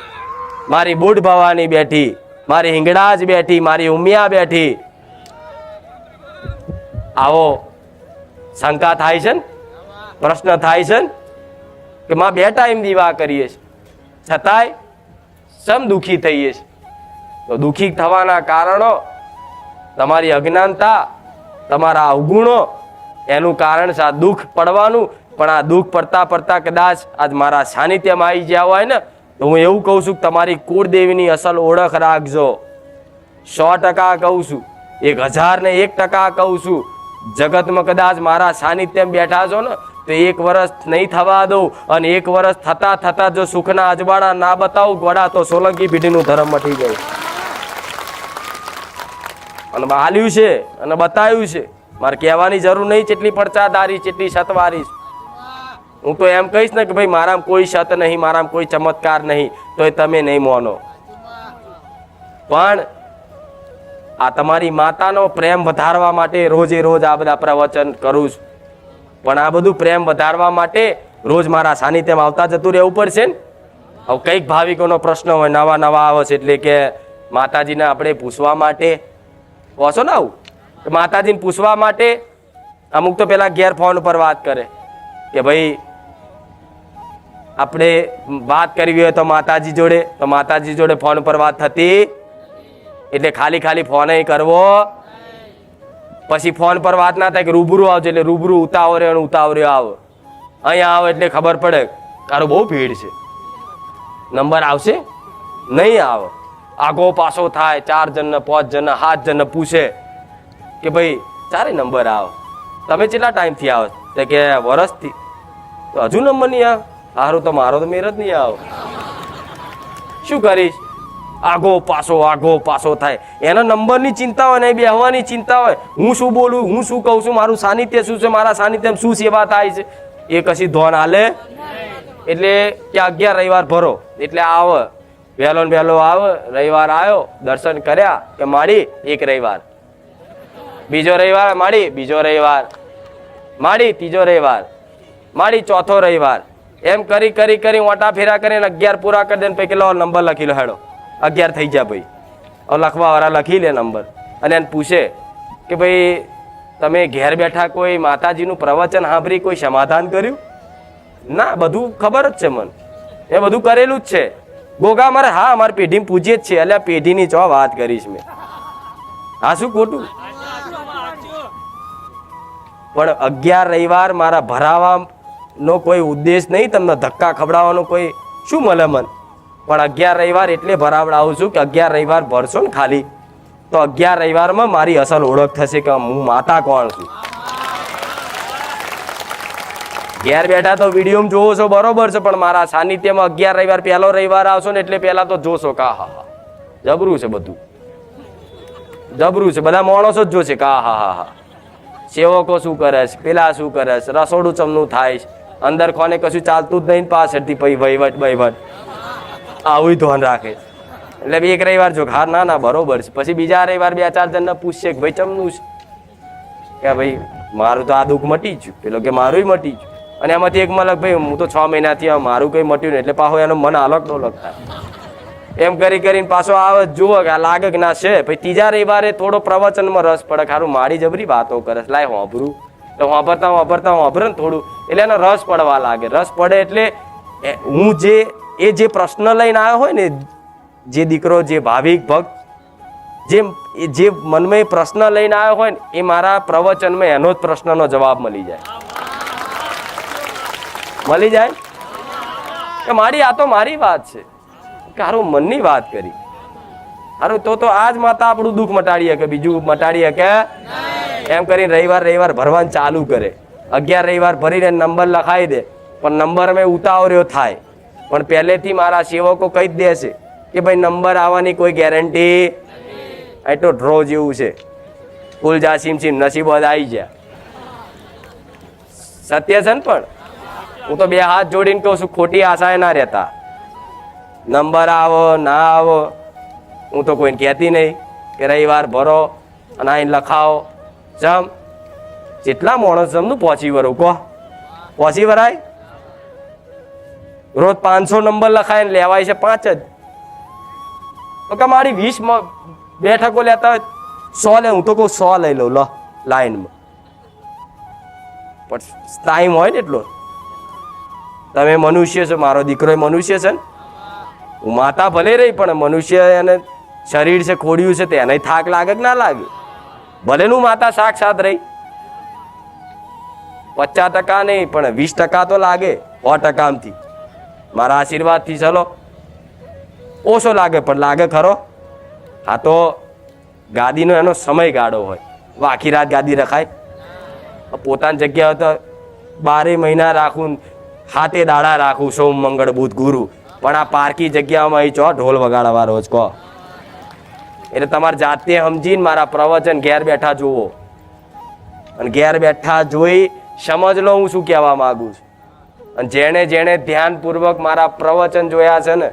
A: મારી બુઢ ભવાની બેઠી, મારી હિંગળાજ બેઠી, મારી ઉમિયા બેઠી. આવો શંકા થાય છે ને, પ્રશ્ન થાય છે ને કે માં 2 ટાઈમ દીવા કરીએ છીએ છતાંય સમ દુઃખી થઈએ છીએ. તો દુઃખી થવાના કારણો તમારી અજ્ઞાનતા, તમારા અવગુણો, એનું કારણ છે આ દુઃખ પડવાનું. પણ આ દુઃખ પડતા પડતા કદાચ આજ મારા સાનિધ્યમાં આવી ગયા હોય ને, તો હું એવું કહું છું કે તમારી કુળદેવીની અસલ ઓળખ રાખજો. 100% કહું છું, 1001% કહું છું. જગતમાં કદાચ મારા સાનિધ્યમાં બેઠા છો ને તો 1 વર્ષ નહીં થવા દઉં, અને 1 વર્ષ થતા થતા જો સુખના અજવાળા ના બતાવું ગોડા, તો સોલંકી પેઢીનું ધર્મ મટી ગયું. અને હાલ્યું છે અને બતાવ્યું છે. મારે કહેવાની જરૂર નહીં કેટલી પડચાદારી, કેટલી સતવારી. હું તો એમ કહીશ ને કે ભાઈ મારામાં કોઈ સત નહીં, મારામાં કોઈ ચમત્કાર નહીં, તો તમે નહીં માનો. પણ આ તમારી માતાનો પ્રેમ વધારવા માટે રોજે રોજ આ બધા પ્રવચન કરું છું. પણ આ બધું પ્રેમ વધારવા માટે રોજ મારા સાનિધ્યમાં આવતા જતું રહેવું પડશે ને. હવે કંઈક ભાવિકોનો પ્રશ્ન હોય, નવા નવા આવે છે એટલે કે માતાજીને આપણે પૂછવા માટે કહો છો ને, આવું માતાજીને પૂછવા માટે અમુક તો પેલા ઘેર ફોન ઉપર વાત કરે કે ભાઈ આપણે વાત કરવી હોય તો માતાજી જોડે, તો માતાજી જોડે ફોન પર વાત થતી. એટલે ખાલી ખાલી ફોન કરવો, પછી ફોન પર વાત ના થાય કે રૂબરૂ આવજો, એટલે રૂબરૂ ઉતાવળ્યો આવો. અહીંયા આવો એટલે ખબર પડે તારું બહુ ભીડ છે, નંબર આવશે નહીં આવે. આગો પાછો થાય, 4 જણને 5 જણને 7 જણને પૂછે કે ભાઈ ચારે નંબર આવો, તમે કેટલા ટાઈમથી આવો? તો કે વર્ષથી. તો હજુ નંબર નહીં આવે? સારું, તો મારો તો મેર જ નહીં આવો. શું કરીશ? આગો પાછો થાય. એનો નંબરની ચિંતા હોય ને બેહવાની ચિંતા હોય, હું શું બોલું, હું શું કહું છું, મારું સાનિધ્ય શું છે, મારા સાનિધ્યમાં શું સેવા થાય છે, એ કશી ધોન હાલે. એટલે કે 11 રવિવાર ભરો એટલે આવે, વહેલો ને વહેલો આવે. રવિવાર આવ્યો, દર્શન કર્યા કે માડી 1 રવિવાર, બીજો રવિવાર માડી, બીજો રવિવાર માડી, ત્રીજો રવિવાર માડી, ચોથો રવિવાર. એમ કરી કરી કરી ઓટા ફેરા કરીને 11 પૂરા કરી દે. પછી કેટલો નંબર લખી લો, હેડો 11 થઈ જાય ભાઈ. હવે લખવા વાળા લખી લે નંબર, અને એને પૂછે કે ભાઈ તમે ઘેર બેઠા કોઈ માતાજીનું પ્રવચન સાંભળી કોઈ સમાધાન કર્યું? ના, બધું ખબર જ છે મને, એ બધું કરેલું જ છે. ગોગા મારે હા અમારી પેઢીમાં પૂજીએ જ છે. એટલે પેઢીની ચો વાત કરીશ મેં, હા શું ખોટું? પણ 11 રવિવાર મારા ભરાવાનો કોઈ ઉદ્દેશ નહીં, તમને ધક્કા ખવડાવવાનો કોઈ શું મળે મન. પણ 11 રવિવાર એટલે ભરાવડાવું છું કે 11 રવિવાર ભરશો ને ખાલી, તો 11 રવિવારમાં મારી અસલ ઓળખ થશે કે હું માતા કોણ છું. ઘેર બેઠા તો વિડીયો જોવો છો બરોબર છે, પણ મારા સાનિધ્યમાં 11 રવિવાર પહેલો રવિવાર આવશો ને એટલે પહેલા તો જોશો કા હા જબરું છે, બધું જબરું છે. બધા માણસો જ જોશે કા હા સેવકો શું કરે છે, પેલા શું કરે છે, રસોડું ચમનું થાય છે, અંદર કોને કશું ચાલતું જ નહીં, પાછળથી પછી વહીવટ આવું ધ્યાન રાખે. એટલે 1 રવિવાર જો હા ના બરોબર છે. પછી બીજા રવિવાર 2-4 જણને પૂછશે કે ભાઈ ચમનું છે, કે ભાઈ મારું તો આ દુઃખ મટી ગયું, પેલો કે મારું મટી ગયું. અને એમાંથી એક મલક ભાઈ હું તો 6 મહિનાથી મારું કઈ મટ્યું ને, એટલે પાછો એનો મન અલગ ડોલક થાય. એમ કરી કરીને પાછો આવે, જુઓ કે આ લાગે કે ના છે. પછી ત્રીજા રવિવારે થોડો પ્રવચનમાં રસ પડે, ખારું મારી જબરી વાતો કરે, લાય હોંભરું, તો હોંભરે ને થોડું, એટલે એનો રસ પડવા લાગે. રસ પડે એટલે હું જે પ્રશ્ન લઈને આવ્યો હોય ને, જે દીકરો, જે ભાવિક ભક્ત જે મનમાં એ પ્રશ્ન લઈને આવ્યો હોય ને, એ મારા પ્રવચનમાં એનો જ પ્રશ્નનો જવાબ મળી જાય કે મારી આ તો મારી વાત છે, કે હારું મનની વાત કરી. હારું તો આજ માતા આપણું દુઃખ મટાડીએ કે બીજું મટાડીએ કે એમ કરીને રવિવાર ભરવાનું ચાલુ કરે. 11 રવિવાર ભરીને નંબર લખાઈ દે, પણ નંબર મેં ઉતાવળ્યો થાય. પણ પહેલેથી મારા સેવકો કહી જ દેશે કે ભાઈ નંબર આવવાની કોઈ ગેરંટી, એ તો ડ્રો જેવું છે, ફૂલ જા સીમ નસીબ આવી જાય. સત્ય છે ને? પણ હું તો 2 હાથ જોડીને કહું છું, ખોટી આશાએ ના રહેતા. નંબર આવો ના આવો હું તો કોઈને કહેતી નહીં કે રવિવાર ભરો અને અહીં લખાવો. જેટલા માણસ જમનું પહોંચી વરું કહો, પહોંચી વરાય? રોજ 500 નંબર લખાય ને લેવાય છે 5 જ. તો કે મારી 20 બેઠકો લેતા હોય 100 લે, હું તો કહું 100 લઈ લઉં, લો લાઈનમાં. પણ ટાઈમ હોય ને એટલો. તમે મનુષ્ય છો, મારો દીકરો એ મનુષ્ય છે ને. હું માતા ભલે રહી પણ મનુષ્ય એને શરીર છે, ખોડિયું છે, તેને થાક લાગે કે ના લાગે? ભલે નું માતા સાક્ષાત રહી, 50% નહીં પણ 20% તો લાગે. 100%થી મારા આશીર્વાદથી ચલો ઓછો લાગે પણ લાગે ખરો. હા તો ગાદીનો એનો સમયગાળો હોય. આખી રાત ગાદી રખાય? પોતાની જગ્યા તો 12 મહિના રાખું, 7 દાડા રાખું, સોમ મંગળ બુધ ગુરુ. પણ આ પારકી જગ્યામાં અહીં ચો ઢોલ વગાડવા રોજ કહો. એટલે તમારે જાતે સમજીને મારા પ્રવચન ઘેર બેઠા જુઓ, અને ઘેર બેઠા જોઈ સમજ લો હું શું કહેવા માંગુ છું. અને જેણે જેણે ધ્યાનપૂર્વક મારા પ્રવચન જોયા છે ને,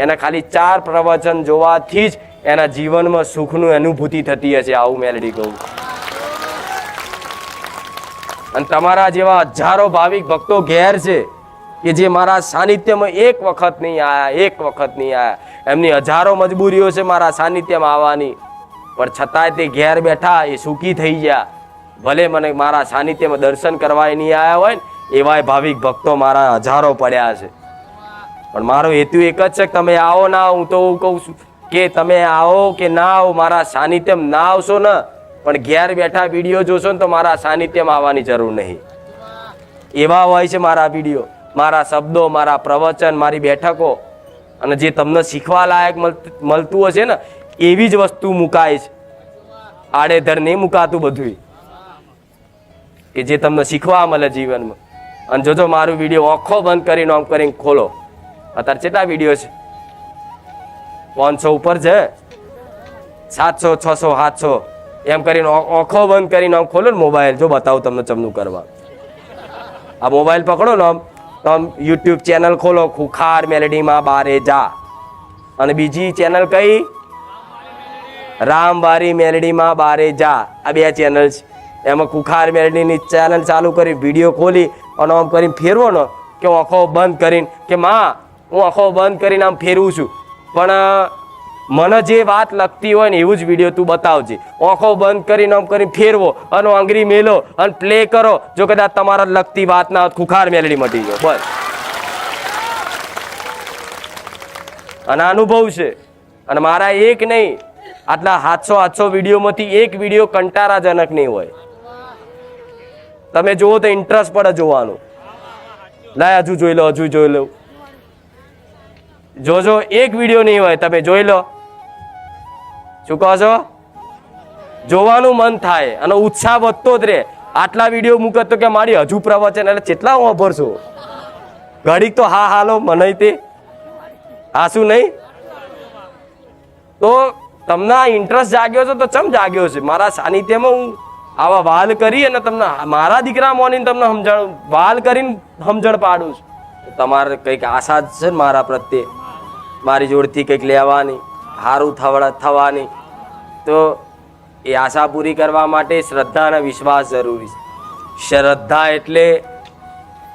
A: એને ખાલી 4 પ્રવચન જોવાથી જ એના જીવનમાં સુખનું અનુભૂતિ થતી હશે. આવું મેલડી કહું. અને તમારા જેવા હજારો ભાવિક ભક્તો ઘેર છે કે જે મારા સાનિધ્યમાં એક વખત નહીં આયા. એમની હજારો મજબૂરીઓ છે મારા સાનિધ્યમાં આવવાની, પણ છતાંય તે ઘેર બેઠા એ સુખી થઈ ગયા. ભલે મને મારા સાનિધ્યમાં દર્શન કરવા નહીં આવ્યા હોય ને, એવાય ભાવિક ભક્તો મારા હજારો પડ્યા છે. પણ મારો હેતુ એક જ છે કે તમે આવો ના આવો. હું તો કહું છું કે તમે આવો કે ના આવો, મારા સાનિધ્યમાં ના આવશો ને પણ ઘેર બેઠા વિડીયો જોશો ને તો મારા સાનિધ્યમાં આવવાની જરૂર નહીં. એવા હોય છે મારા વિડીયો, મારા શબ્દો, મારા પ્રવચન, મારી બેઠકો. અને જે તમને શીખવા લાયક મળતું હશે ને એવી જ વસ્તુ મુકાય છે. આડેધર નહીં મુકાતું બધું, કે જે તમને શીખવા મળે જીવનમાં. અને જોજો મારું વિડીયો આંખો બંધ કરીને આમ કરીને ખોલો. અત્યારે કેટલા વિડીયો છે? 500 ઉપર છે, 700, 600, 700 એમ કરીને આંખો બંધ કરીને આમ ખોલો ને મોબાઈલ. જો બતાવું તમને ચમનું કરવા. આ મોબાઈલ પકડો ને આમ, તો આમ યુટ્યુબ ચેનલ ખોલો, ખુખાર મેલડીમાં બારે જા. અને બીજી ચેનલ કઈ? રામબારી મેલડીમાં બારે જા. આ 2 ચેનલ છે. એમાં ખુખાર મેલડીની ચેનલ ચાલુ કરી વિડીયો ખોલી અને આમ કરીને ફેરવો ને કે હું આંખો બંધ કરીને કે માં હું આંખો બંધ કરીને આમ ફેરવું છું, પણ મને જે વાત લગતી હોય ને એવું જ વિડીયો તું બતાવજે. આંખો બંધ કરીને આમ કરીને ફેરવો અને આંગળી મેલો અને પ્લે કરો. જો કદાચ તમારા લગતી વાત ના ખુખાર મેલડી મટી ગયો બસ. અને અનુભવ છે. અને મારા એક નહીં, આટલા 700 વિડીયોમાંથી એક વિડીયો કંટારાજનક નહીં હોય. તમે જુઓ તો ઇન્ટરેસ્ટ પડે જોવાનું. લાય હજુ જોઈ લો, હજુ જોઈ લો. જોજો એક વિડીયો નહીં હોય, તમે જોઈ લો. શું કહો છો? જોવાનું મન થાય અને ઉત્સાહ વધતો જ રહે. આટલા વિડીયો મૂકત તો કે મારી હજુ પ્રવચન, એટલે કેટલા વાપરશો? ઘડીક તો હા હાલો મને તે હા શું નહીં. તો તમને આ ઇન્ટરેસ્ટ જાગ્યો છે તો ચમ જાગ્યો છે? મારા સાનિધ્યમાં હું આવા વાલ કરી અને તમને મારા દીકરા મોનીને તમને સમજણ વાલ કરીને સમજણ પાડું છું. તમારે કંઈક આશા છે ને મારા પ્રત્યે, મારી જોડથી કંઈક લેવાની, સારું થવાની. તો એ આશા પૂરી કરવા માટે શ્રદ્ધા અને વિશ્વાસ જરૂરી છે. શ્રદ્ધા એટલે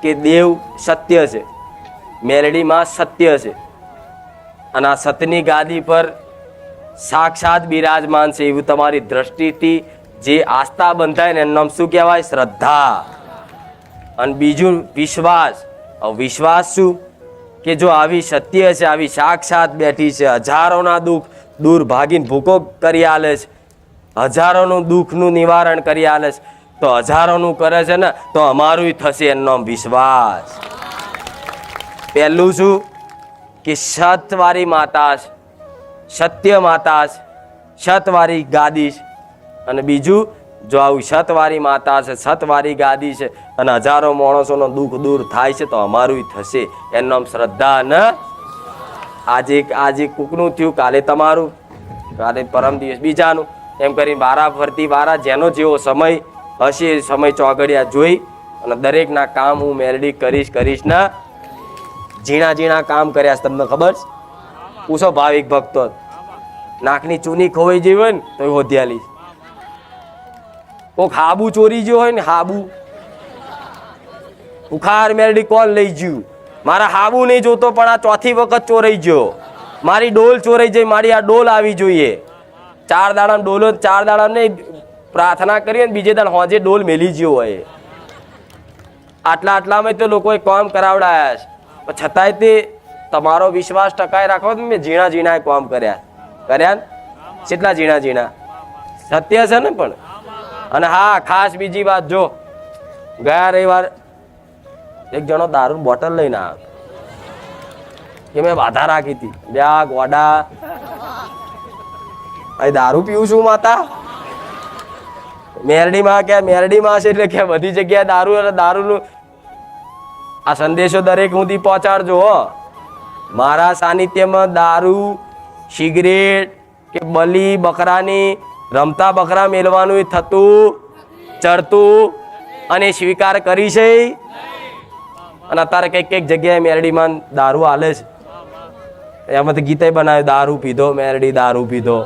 A: કે દેવ સત્ય છે, મેલડીમાં સત્ય છે, અને આ સતની ગાદી પર સાક્ષાત બિરાજમાન છે એવું તમારી દ્રષ્ટિથી જે આસ્થા બંધાય ને એનું નામ શું કહેવાય? શ્રદ્ધા. અને બીજું વિશ્વાસ. વિશ્વાસ શું? કે જો આવી સત્ય છે, આવી સાક્ષાત બેઠી છે, હજારોના દુઃખ દૂર ભાગીને ભૂકો કરી આલે છે, હજારોનું દુઃખનું નિવારણ કરી આલે છે, તો હજારોનું કરે છે ને તો અમારું થશે. એનું નામ વિશ્વાસ. પહેલું શું? કે સતવારી માતા છે, સત્ય માતા છે, સતવારી ગાદી છે. અને બીજું, જો આવું સતવારી માતા છે, સતવારી ગાદી છે અને હજારો માણસોનો દુઃખ દૂર થાય છે તો અમારું થશે. એનું નામ શ્રદ્ધા. ને આજે કોકનું થયું, કાલે તમારું, કાલે પરમ દિવસ બીજાનું, એમ કરીને વારા ફરતી વારા જેનો જેવો સમય હશે એ સમય ચોગડિયા જોઈ અને દરેકના કામ હું મેલડી કરીશ ને. ઝીણા કામ કર્યા છે તમને ખબર છે? પૂછો ભાવિક ભક્તો. નાકની ચૂની ખોવાઈ જઈ હોય ને તો એ હોધ્યાલી. કોક હાબુ ચોરી ગયો હોય ને, હાબુ ઉખાર મેલડી કોણ લઈ ગયું? મારા હાબુ નહીં જોતો પણ આ ચોથી વખત ચોરાઈ ગયો, મારી ડોલ ચોરાઈ જઈ, મારી આ ડોલ આવી જોઈએ. 4 દાડા ડોલો, 4 દાડા નહીં પ્રાર્થના કરીએ ને બીજે દાડા હોજે ડોલ મેલી ગયો હોય. આટલામાં તો લોકોએ કામ કરાવડાયા છે, પણ છતાંય તે તમારો વિશ્વાસ ટકાઈ રાખો. મેં ઝીણા ઝીણા કામ કર્યા કેટલા ઝીણા સત્ય છે ને. પણ અને હા, ખાસ બીજી વાત, જો ગયા રવિવાર એક જણો દારૂ બોટલ લઈને આવ્યો કે મેં બાધા રાખી હતી, બ્યા ગોડા અહીં દારૂ પીવું છું માતા. મેરડીમાં કે મેરડીમાં છે એટલે કે બધી જગ્યાએ દારૂ, અને દારૂનું આ સંદેશો દરેક સુધી પહોંચાડજો. મારા સાનિધ્યમાં દારૂ, સિગરેટ કે બલી બકરાની રમતા બકરા મેળવાનું થતું ચડતું અને સ્વીકાર કરી છે. અને અત્યારે કઈક જગ્યાએ મેરડીમાં દારૂ હાલે છે, એમાંથી ગીતે બનાવ્યું, દારૂ પીધો મેરડી, દારૂ પીધો.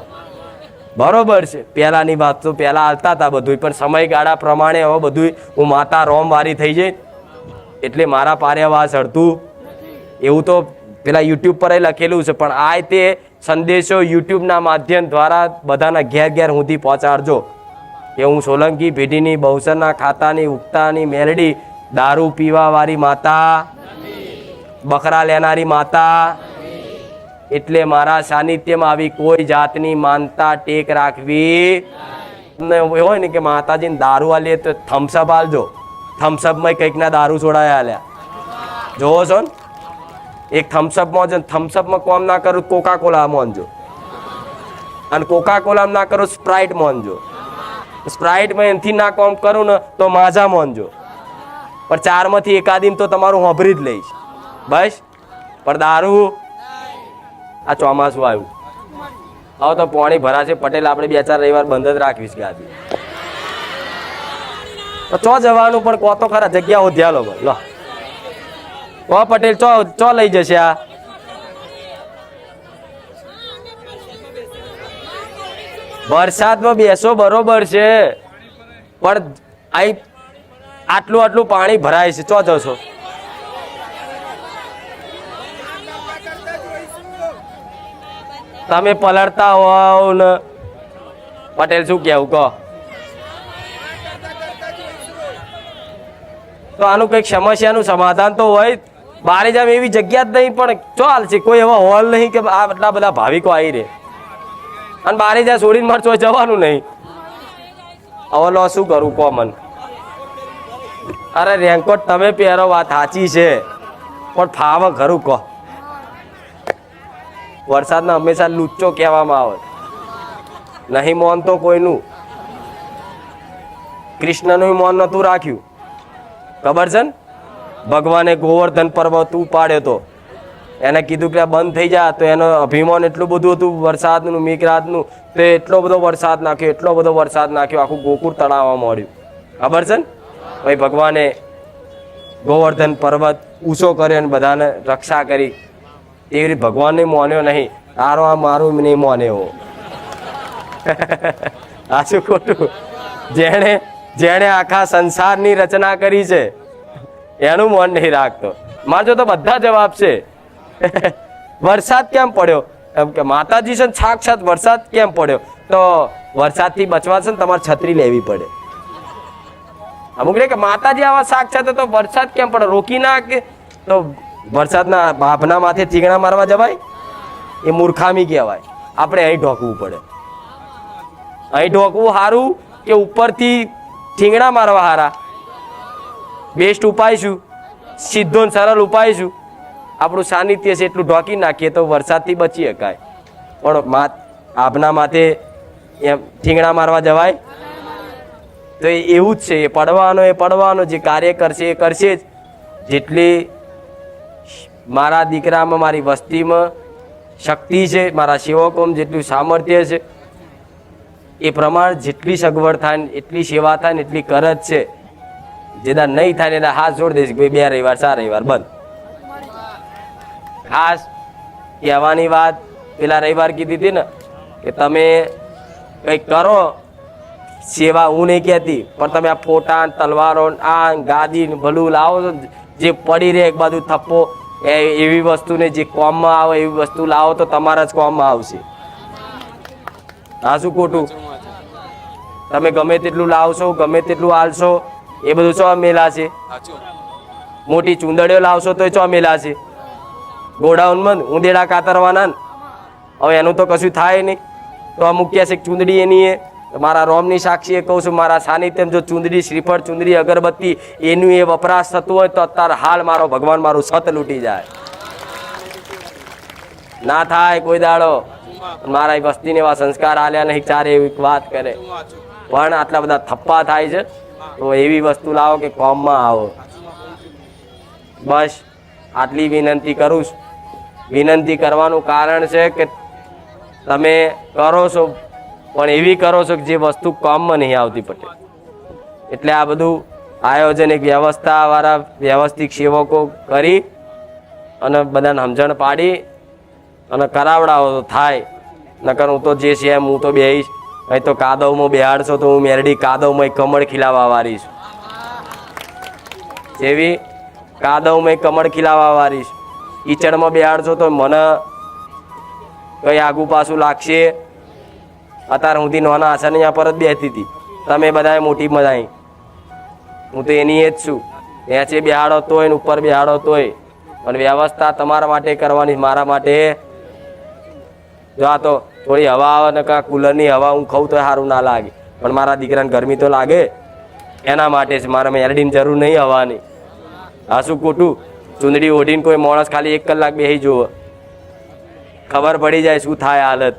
A: બરોબર છે, પહેલાની વાત તો પહેલા હાલતા હતા બધું, પણ સમયગાળા પ્રમાણે હવે બધું હું માતા રોમ વારી થઈ જાય એટલે મારા પાર્યાવાસ હડતું એવું તો પેલા યુટ્યુબ પર લખેલું છે. પણ આ તે સંદેશો યુટ્યુબના માધ્યમ દ્વારા બધાના ઘેર સુધી પહોંચાડજો કે હું સોલંકી પેઢીની બહુસરના ખાતાની ઉગતાની મેરડી, દારૂ પીવા વાળી માતા, બકરા લેનારી માતા. એટલે મારા સાનિધ્યમાં આવી કોઈ જાતની માનતા ટેક રાખવી હોય ને કે માતાજીને દારૂ આલીએ તો થમ્સઅપ આલજો. થમ્સઅપમાં કંઈકના દારૂ છોડાયા આલ્યા જોવો છો ને. એક થમ્સઅપમાં છે, થમ્સઅપમાં કોમ ના કરું કોકા કોલા મોનજો, અને કોકા કોલા ના કરું સ્પ્રાઇટ મોનજો. સ્પ્રાઇટમાં એનથી ના કોમ કરું ને તો માઝા મોનજો. પણ 4માંથી એકાદીમ તો તમારું હોભરી જ લઈશ બસ. પણ દારૂ આ ચોમાસું આવ્યું, હવે તો પાણી ભરાશે. પટેલ આપણે 2-4 રવિવાર બંધ જ રાખવીશ ગાદી. તો ચો જવાનું પણ કહો તો ખરા, જગ્યા ઓધ્યા લો લો કહો પટેલ ચો લઈ જશે આ. વરસાદમાં બેસો બરોબર છે, પણ અહીં આટલું પાણી ભરાય છે, ચો જશો? તમે પલળતા હોવ ને પટેલ શું કેવું કહો? તો આનું કંઈક સમસ્યાનું સમાધાન તો હોય. બારે જામ એવી જગ્યા જ નહીં, પણ ચાલ છે કોઈ એવા હોલ નહીં કે આ આટલા બધા ભાવિકો આવી રહે, અને બારે જા છોડીને મારે ચોઈ જવાનું નહીં. હવે લો શું કરું કહો મને? અરે રેનકોટ તમે પહેરો, વાત સાચી છે, પણ ફાવે ખરું કહો? વરસાદના હંમેશા લુચ્ચો કહેવામાં આવે, નહીં મોન તો કોઈનું. કૃષ્ણનું મોન નહોતું રાખ્યું, ખબર છે ને? ભગવાને ગોવર્ધન પર્વત ઉપાડ્યો તો, એને કીધું કે આ બંધ થઈ જાય, તો એનો અભિમાન એટલું બધું હતું વરસાદનું, મેઘરાજનું, તો એટલો બધો વરસાદ નાખ્યો, આખું ગોકુળ તળાવવા મળ્યું, ખબર છે ને? ભાઈ ભગવાને ગોવર્ધન પર્વત ઊંચો કર્યો અને બધાને રક્ષા કરી. એવી રીતે ભગવાનને માન્યો નહીં, તારો આ મારું નહીં માન્યો. આ શું ખોટું? જેણે આખા સંસારની રચના કરી છે એનું મન નહીં રાખતો. મારજો તો બધા જવાબ છે. વરસાદ કેમ પડ્યો? એમ કે માતાજી છે ને સાક્ષાત વરસાદ કેમ પડ્યો? તો વરસાદથી બચવા છે ને તમારે છત્રી લેવી પડે. અમુક કે માતાજી આવા સાક્ષાત તો વરસાદ કેમ પડે? રોકી ના કે તો વરસાદના બાભના માથે ચીગણા મારવા જવાય? એ મૂર્ખામી કહેવાય. આપણે અહીં ઢોકવું પડે. અહીં ઢોકવું સારું કે ઉપરથી ઠીંગણા મારવા હારા? બેસ્ટ ઉપાય શું? સીધો ને સરળ ઉપાય શું? આપણું સાનિધ્ય છે એટલું ઢોકી નાખીએ તો વરસાદથી બચી શકાય. પણ આભના માથે એમ ઠીંગણા મારવા જવાય? તો એવું જ છે, એ પડવાનો જે કાર્ય કરશે એ કરશે જ. જેટલી મારા દીકરામાં, મારી વસ્તીમાં શક્તિ છે, મારા સેવકોમાં જેટલું સામર્થ્ય છે, એ પ્રમાણે જેટલી સગવડ થાય ને એટલી સેવા થાય ને એટલી કરે જ છે. જેના નહીં થાય ને એના હાથ જોડી દઈશ, ભાઈ 2 રવિવાર 4 રવિવાર બંધ. ખાસ કહેવાની વાત પેલા રવિવાર કીધી હતી ને કે તમે કંઈક કરો સેવા, હું નહીં કહેતી, પણ તમે આ ફોટા તલવારો આ ગાદી ભલું લાવો છો, જે પડી રહે એક બાજુ થપ્પો એવી વસ્તુને જે કોમમાં આવે એવી વસ્તુ લાવો તો તમારા જ કોમમાં આવશે. હા, શું ખોટું? તમે ગમે તેટલું લાવશો, ગમે તેટલું આલશો, એ બધું ચો મેલા છે. મોટી ચૂંદડીઓ લાવશો તો ચો મેલા છે. ગોડાઉનમાં ઉંદેડા કાતરવાના. હવે એનું તો કશું થાય નહીં. તો અમુક કહે છે ચૂંદડી એની એ મારા રોમની સાક્ષીએ કહું છું, મારા સાનિધ્યમ જો ચૂંદડી, શ્રીફળ, ચૂંદડી, અગરબત્તી એનું એ વપરાશ થતું હોય તો અત્યારે હાલ મારો ભગવાન મારું સત લૂંટી જાય. ના થાય કોઈ દાડો. મારા વસ્તીને એવા સંસ્કાર આલ્યા નહીં, ચારે એવી વાત કરે. પણ આટલા બધા થપ્પા થાય છે તો એવી વસ્તુ લાવો કે કોમમાં આવો. બસ આટલી વિનંતી કરું છું. વિનંતી કરવાનું કારણ છે કે તમે કરો છો પણ એવી કરો છો કે જે વસ્તુ કોમમાં નહીં આવતી પટેલ. એટલે આ બધું આયોજન એક વ્યવસ્થાવાળા વ્યવસ્થિત સેવકો કરી અને બધાને સમજણ પાડી અને કરાવડાવો તો થાય. નકર હું તો જે છે એમ હું તો બેહીશ. અહીં તો કાદવમાં બેહાડશો તો હું મેરડી કાદવમાં કમળ ખીલાવા વાળી છું. જેવી કાદવમાં કમળ ખીલાવા વાળી છું. કીચડમાં બેહાડશો તો મને કઈ આગુ પાછું લાગશે. અત્યારે હું નાના આસન અહીંયા પર જ બેસતી હતી, તમે બધાએ મોટી મજાઈ. હું તો એની એ જ છું. નીચે બેહાડો તોય ને ઉપર બેહાડો તોય. પણ વ્યવસ્થા તમારા માટે કરવાની, મારા માટે. જો આ તો થોડી હવા આવે ને કાં કુલરની હવા હું ખાઉં તો સારું ના લાગે, પણ મારા દીકરાને ગરમી તો લાગે. એના માટે છે મારે મેરડીની જરૂર નહીં હવાની. આ શું ખોટું? ચૂંદડી ઓઢીને કોઈ માણસ ખાલી 1 કલાક બેસી જુઓ, ખબર પડી જાય શું થાય હાલત.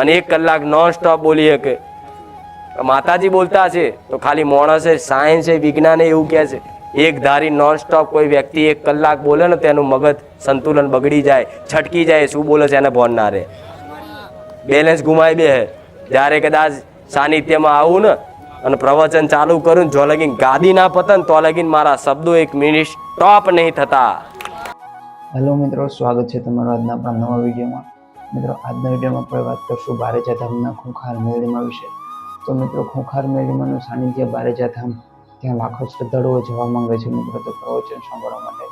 A: અને 1 કલાક નોન સ્ટોપ બોલી શકે. માતાજી બોલતા છે તો ખાલી માણસે, સાયન્સ, વિજ્ઞાન એવું કહે છે એક ધારી નોન સ્ટોપ કોઈ વ્યક્તિ 1 કલાક બોલે ને તેનું મગજ સંતુલન બગડી જાય, છટકી જાય. શું બોલે છે એને ભોન ના રહે, બેલેન્સ ગુમાવી બે. જ્યારે કદાચ સાનિધ્યમાં આવું ને અને પ્રવચન ચાલુ કરું, જો લગીન ગાદી ના પતન તો લગીન મારા શબ્દો 1 મિનિટ સ્ટોપ નહીં થતા.
B: હેલો મિત્રો, સ્વાગત છે તમારું આજના આપણા નવા વિડીયોમાં. મિત્રો, આજના વિડીયોમાં આપણે વાત કરશું બારેજા ધામના ખૂંખાર મેળીમાં વિશે. તો મિત્રો, ખૂંખાર મેળીમાંનું સાનિધ્ય બારેજા ધામ, ત્યાં લાખો શ્રદ્ધાળુઓ જવા માંગે છે મિત્રો તો પ્રવચન સાંભળવા માટે.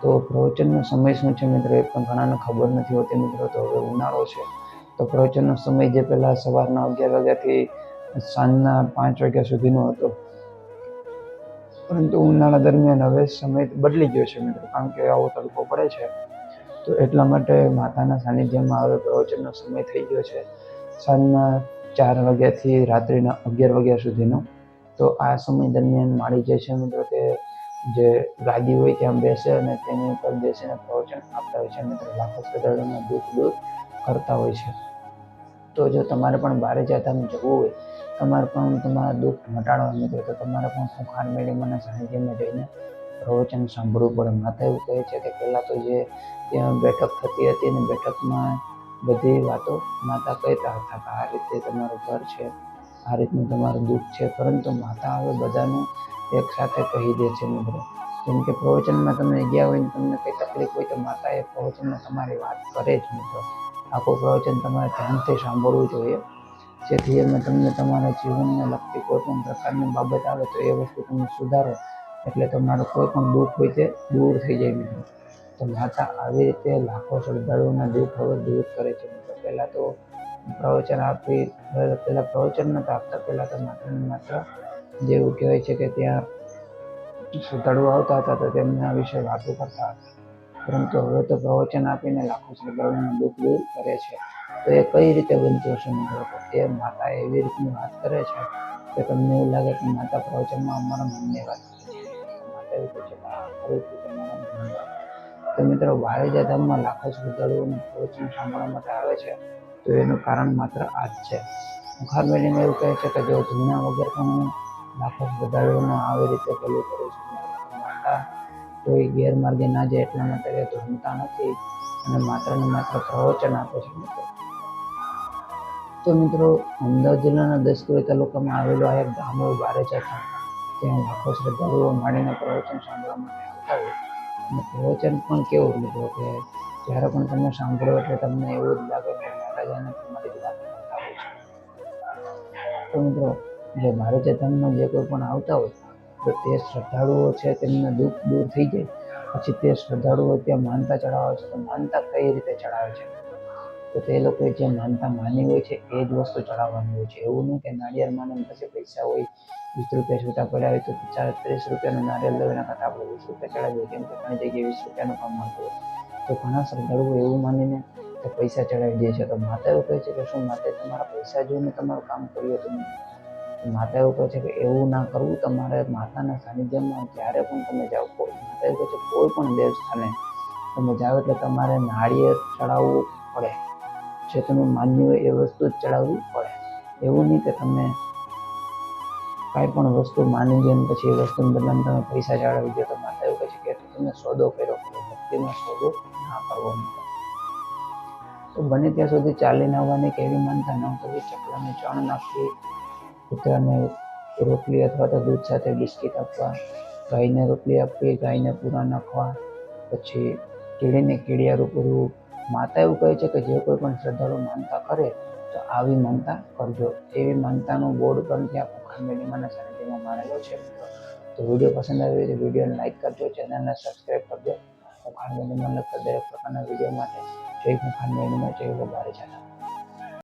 B: તો પ્રવચનનો સમય શું છે મિત્રો એ પણ ઘણાને ખબર નથી હોતી મિત્રો. તો હવે ઉનાળો છે તો પ્રવચનનો સમય જે પહેલાં સવારના 11 વાગ્યાથી સાંજના 5 વાગ્યા સુધીનો હતો, પરંતુ ઉનાળા દરમિયાન હવે સમય બદલી ગયો છે મિત્રો, કારણ કે આવો તડકો પડે છે. તો એટલા માટે માતાના સાનિધ્યમાં હવે પ્રવચનનો સમય થઈ ગયો છે સાંજના 4 વાગ્યાથી રાત્રિના 11 વાગ્યા સુધીનો. તો આ સમય દરમિયાન માળી જે છે મિત્રો તે જે ગાદી હોય ત્યાં બેસે અને તેની ઉપર બેસીને પ્રવચન આપતા હોય છે મિત્રો. લાખો શ્રદ્ધાળુઓના દુઃખ દૂર કરતા હોય છે. તો જો તમારે પણ બારેજા ધામ જવું હોય, તમારે પણ તમારા દુઃખ મટાડવા મિત્રો, તો તમારે પણ ખૂંખાર મેળીમાંના સાનિધ્યમાં જઈને પ્રવચન સાંભળવું પડે. માતા એવું કહે છે કે પહેલાં તો જે ત્યાં બેઠક થતી હતી ને બેઠકમાં બધી વાતો માતા કહેતા હતા કે આ રીતે તમારું ઘર છે, આ રીતનું તમારું દુઃખ છે. પરંતુ માતા હવે બધાનું એક સાથે કહી દે છે મિત્રો. જેમ કે પ્રવચનમાં તમે ગયા હોય ને તમને કંઈ તકલીફ હોય તો માતા એ પ્રવચનમાં તમારી વાત કરે જ મિત્રો. આખું પ્રવચન તમારે ધ્યાનથી સાંભળવું જોઈએ, જેથી એમાં તમને તમારા જીવનને લગતી કોઈ પણ પ્રકારની બાબત આવે તો એ વસ્તુ તમે સુધારો, એટલે તમારું કોઈ પણ દુઃખ હોય તે દૂર થઈ જાય મિત્રો. તો માતા આવી રીતે લાખો શ્રદ્ધાળુઓના દુઃખ હવે દૂર કરે છે મિત્રો. પહેલાં તો પ્રવચન પ્રવચન નતા આપતા. પહેલાં તો માત્ર જેવું કહેવાય છે કે ત્યાં શ્રદ્ધાળુઓ આવતા હતા તો તેમના વિશે વાતો કરતા હતા, પરંતુ હવે તો પ્રવચન આપીને લાખો શ્રદ્ધાળુઓનું દુઃખ દૂર કરે છે. તો એ કઈ રીતે બનતું હશે મિત્રો? એ માતા એવી રીતની વાત કરે છે કે તમને એવું લાગે કે માતા પ્રવચનમાં અમારા મનની વાત કરે છે. માતા એવું કહે છે કે આ ખરેખર તમારા મનની વાત. તો મિત્રો, બારેજા ધામમાં લાખો શ્રદ્ધાળુઓનું પ્રવચન સાંભળવા માટે આવે છે તો એનું કારણ માત્ર આ જ છે. ખૂંખાર મેળીને એવું કહે છે કે જો ધૂણા વગર પણ લાખો શ્રદ્ધાળુઓને આવી રીતે પેલું કરે છે. માતા કોઈ ગેરમાર્ગે ના જાય એટલા માટે એ ધૂમતા નથી અને માત્ર ને માત્ર પ્રવચન આપે છે મિત્રો. તો મિત્રો, અમદાવાદ જિલ્લાના 10 કરોડ તાલુકામાં આવેલું આ એક ગામ હોય બારેજા ધામ, ત્યાં લાખો શ્રદ્ધાળુઓ માંડીને પ્રવચન સાંભળવા માટે આવતા હોય. અને પ્રવચન પણ કેવું મિત્રો કે જ્યારે પણ તમે સાંભળો એટલે તમને એવું જ લાગે કે માતાજીને તમારી જ વાત કરતા હોય છે. તો મિત્રો, જે બારેજા ધામમાં જે કોઈ પણ આવતા હોય તો તે શ્રદ્ધાળુઓ છે તેમને દુઃખ દૂર થઈ જાય પછી તે શ્રદ્ધાળુઓ ત્યાં માનતા ચડાવે છે. તો માનતા કઈ રીતે ચડાવે છે? તો તે લોકોએ જે માનતા માની હોય છે એ જ વસ્તુ ચડાવવાની હોય છે. એવું નહીં કે નાળિયેર માને પછી પૈસા હોય 20 રૂપિયા છૂટા પડ્યા હોય તો 30 રૂપિયાનું નારિયેળ લો, એના કરતાં આપણે 20 રૂપિયા ચડાવીએ, કેમ કે ઘણી જગ્યાએ 20 રૂપિયાનું કામ મળતું હોય. તો ઘણા શ્રદ્ધાળુઓ એવું માનીને તે પૈસા ચડાવી દે છે. તો માતા એવું કહે છે કે શું માતાએ તમારા પૈસા જોઈને તમારું કામ કર્યું હતું? માતા એવું કહે છે કે એવું ના કરવું. તમારે માતાના સાનિધ્યમાં જ્યારે પણ તમે જાઓ, માતા એવું કહે છે કોઈ પણ દેવસ્થાને તમે જાઓ એટલે તમારે નાળિયેર ચડાવવું પડે. જે તમે માન્યું હોય એ વસ્તુ જ ચડાવવી પડે. એવું નહીં કે તમે કાંઈ પણ વસ્તુ માની લો અને પછી એ વસ્તુને બદલામાં તમે પૈસા ચડાવી દો. તો માતા એવું કહે છે કે તમે સોદો કર્યો, ભક્તિમાં સોદો ના કરવો. તો બને ત્યાં સુધી ચાલીને આવવાની કે એવી માનતા ન કરવી. ચકલાને ચણ નાખવી, કૂતરાને રોટલી અથવા તો દૂધ સાથે બિસ્કિટ આપવા, ગાયને રોટલી આપવી, ગાયને પૂરા નાખવા, પછી કીડીને કીડિયારું પૂરવું. માતા એવું કહે છે કે જે કોઈ પણ શ્રદ્ધાળુ માનતા કરે તો આવી માનતા કરજો. એવી માનતાનું બોર્ડ પણ ત્યાં કુંખાર મેડીમાના સાનિધ્યમાં મારેલો છે. તો વિડીયો પસંદ આવ્યો હોય તો વિડીયોને લાઈક કરજો, ચેનલને સબસ્ક્રાઈબ કરજો. કુંખાર મેડીમાં લગતા દરેક પ્રકારના વિડીયો માટે જય કુંખાર મેડીમાં, જય વગારે ચાલા.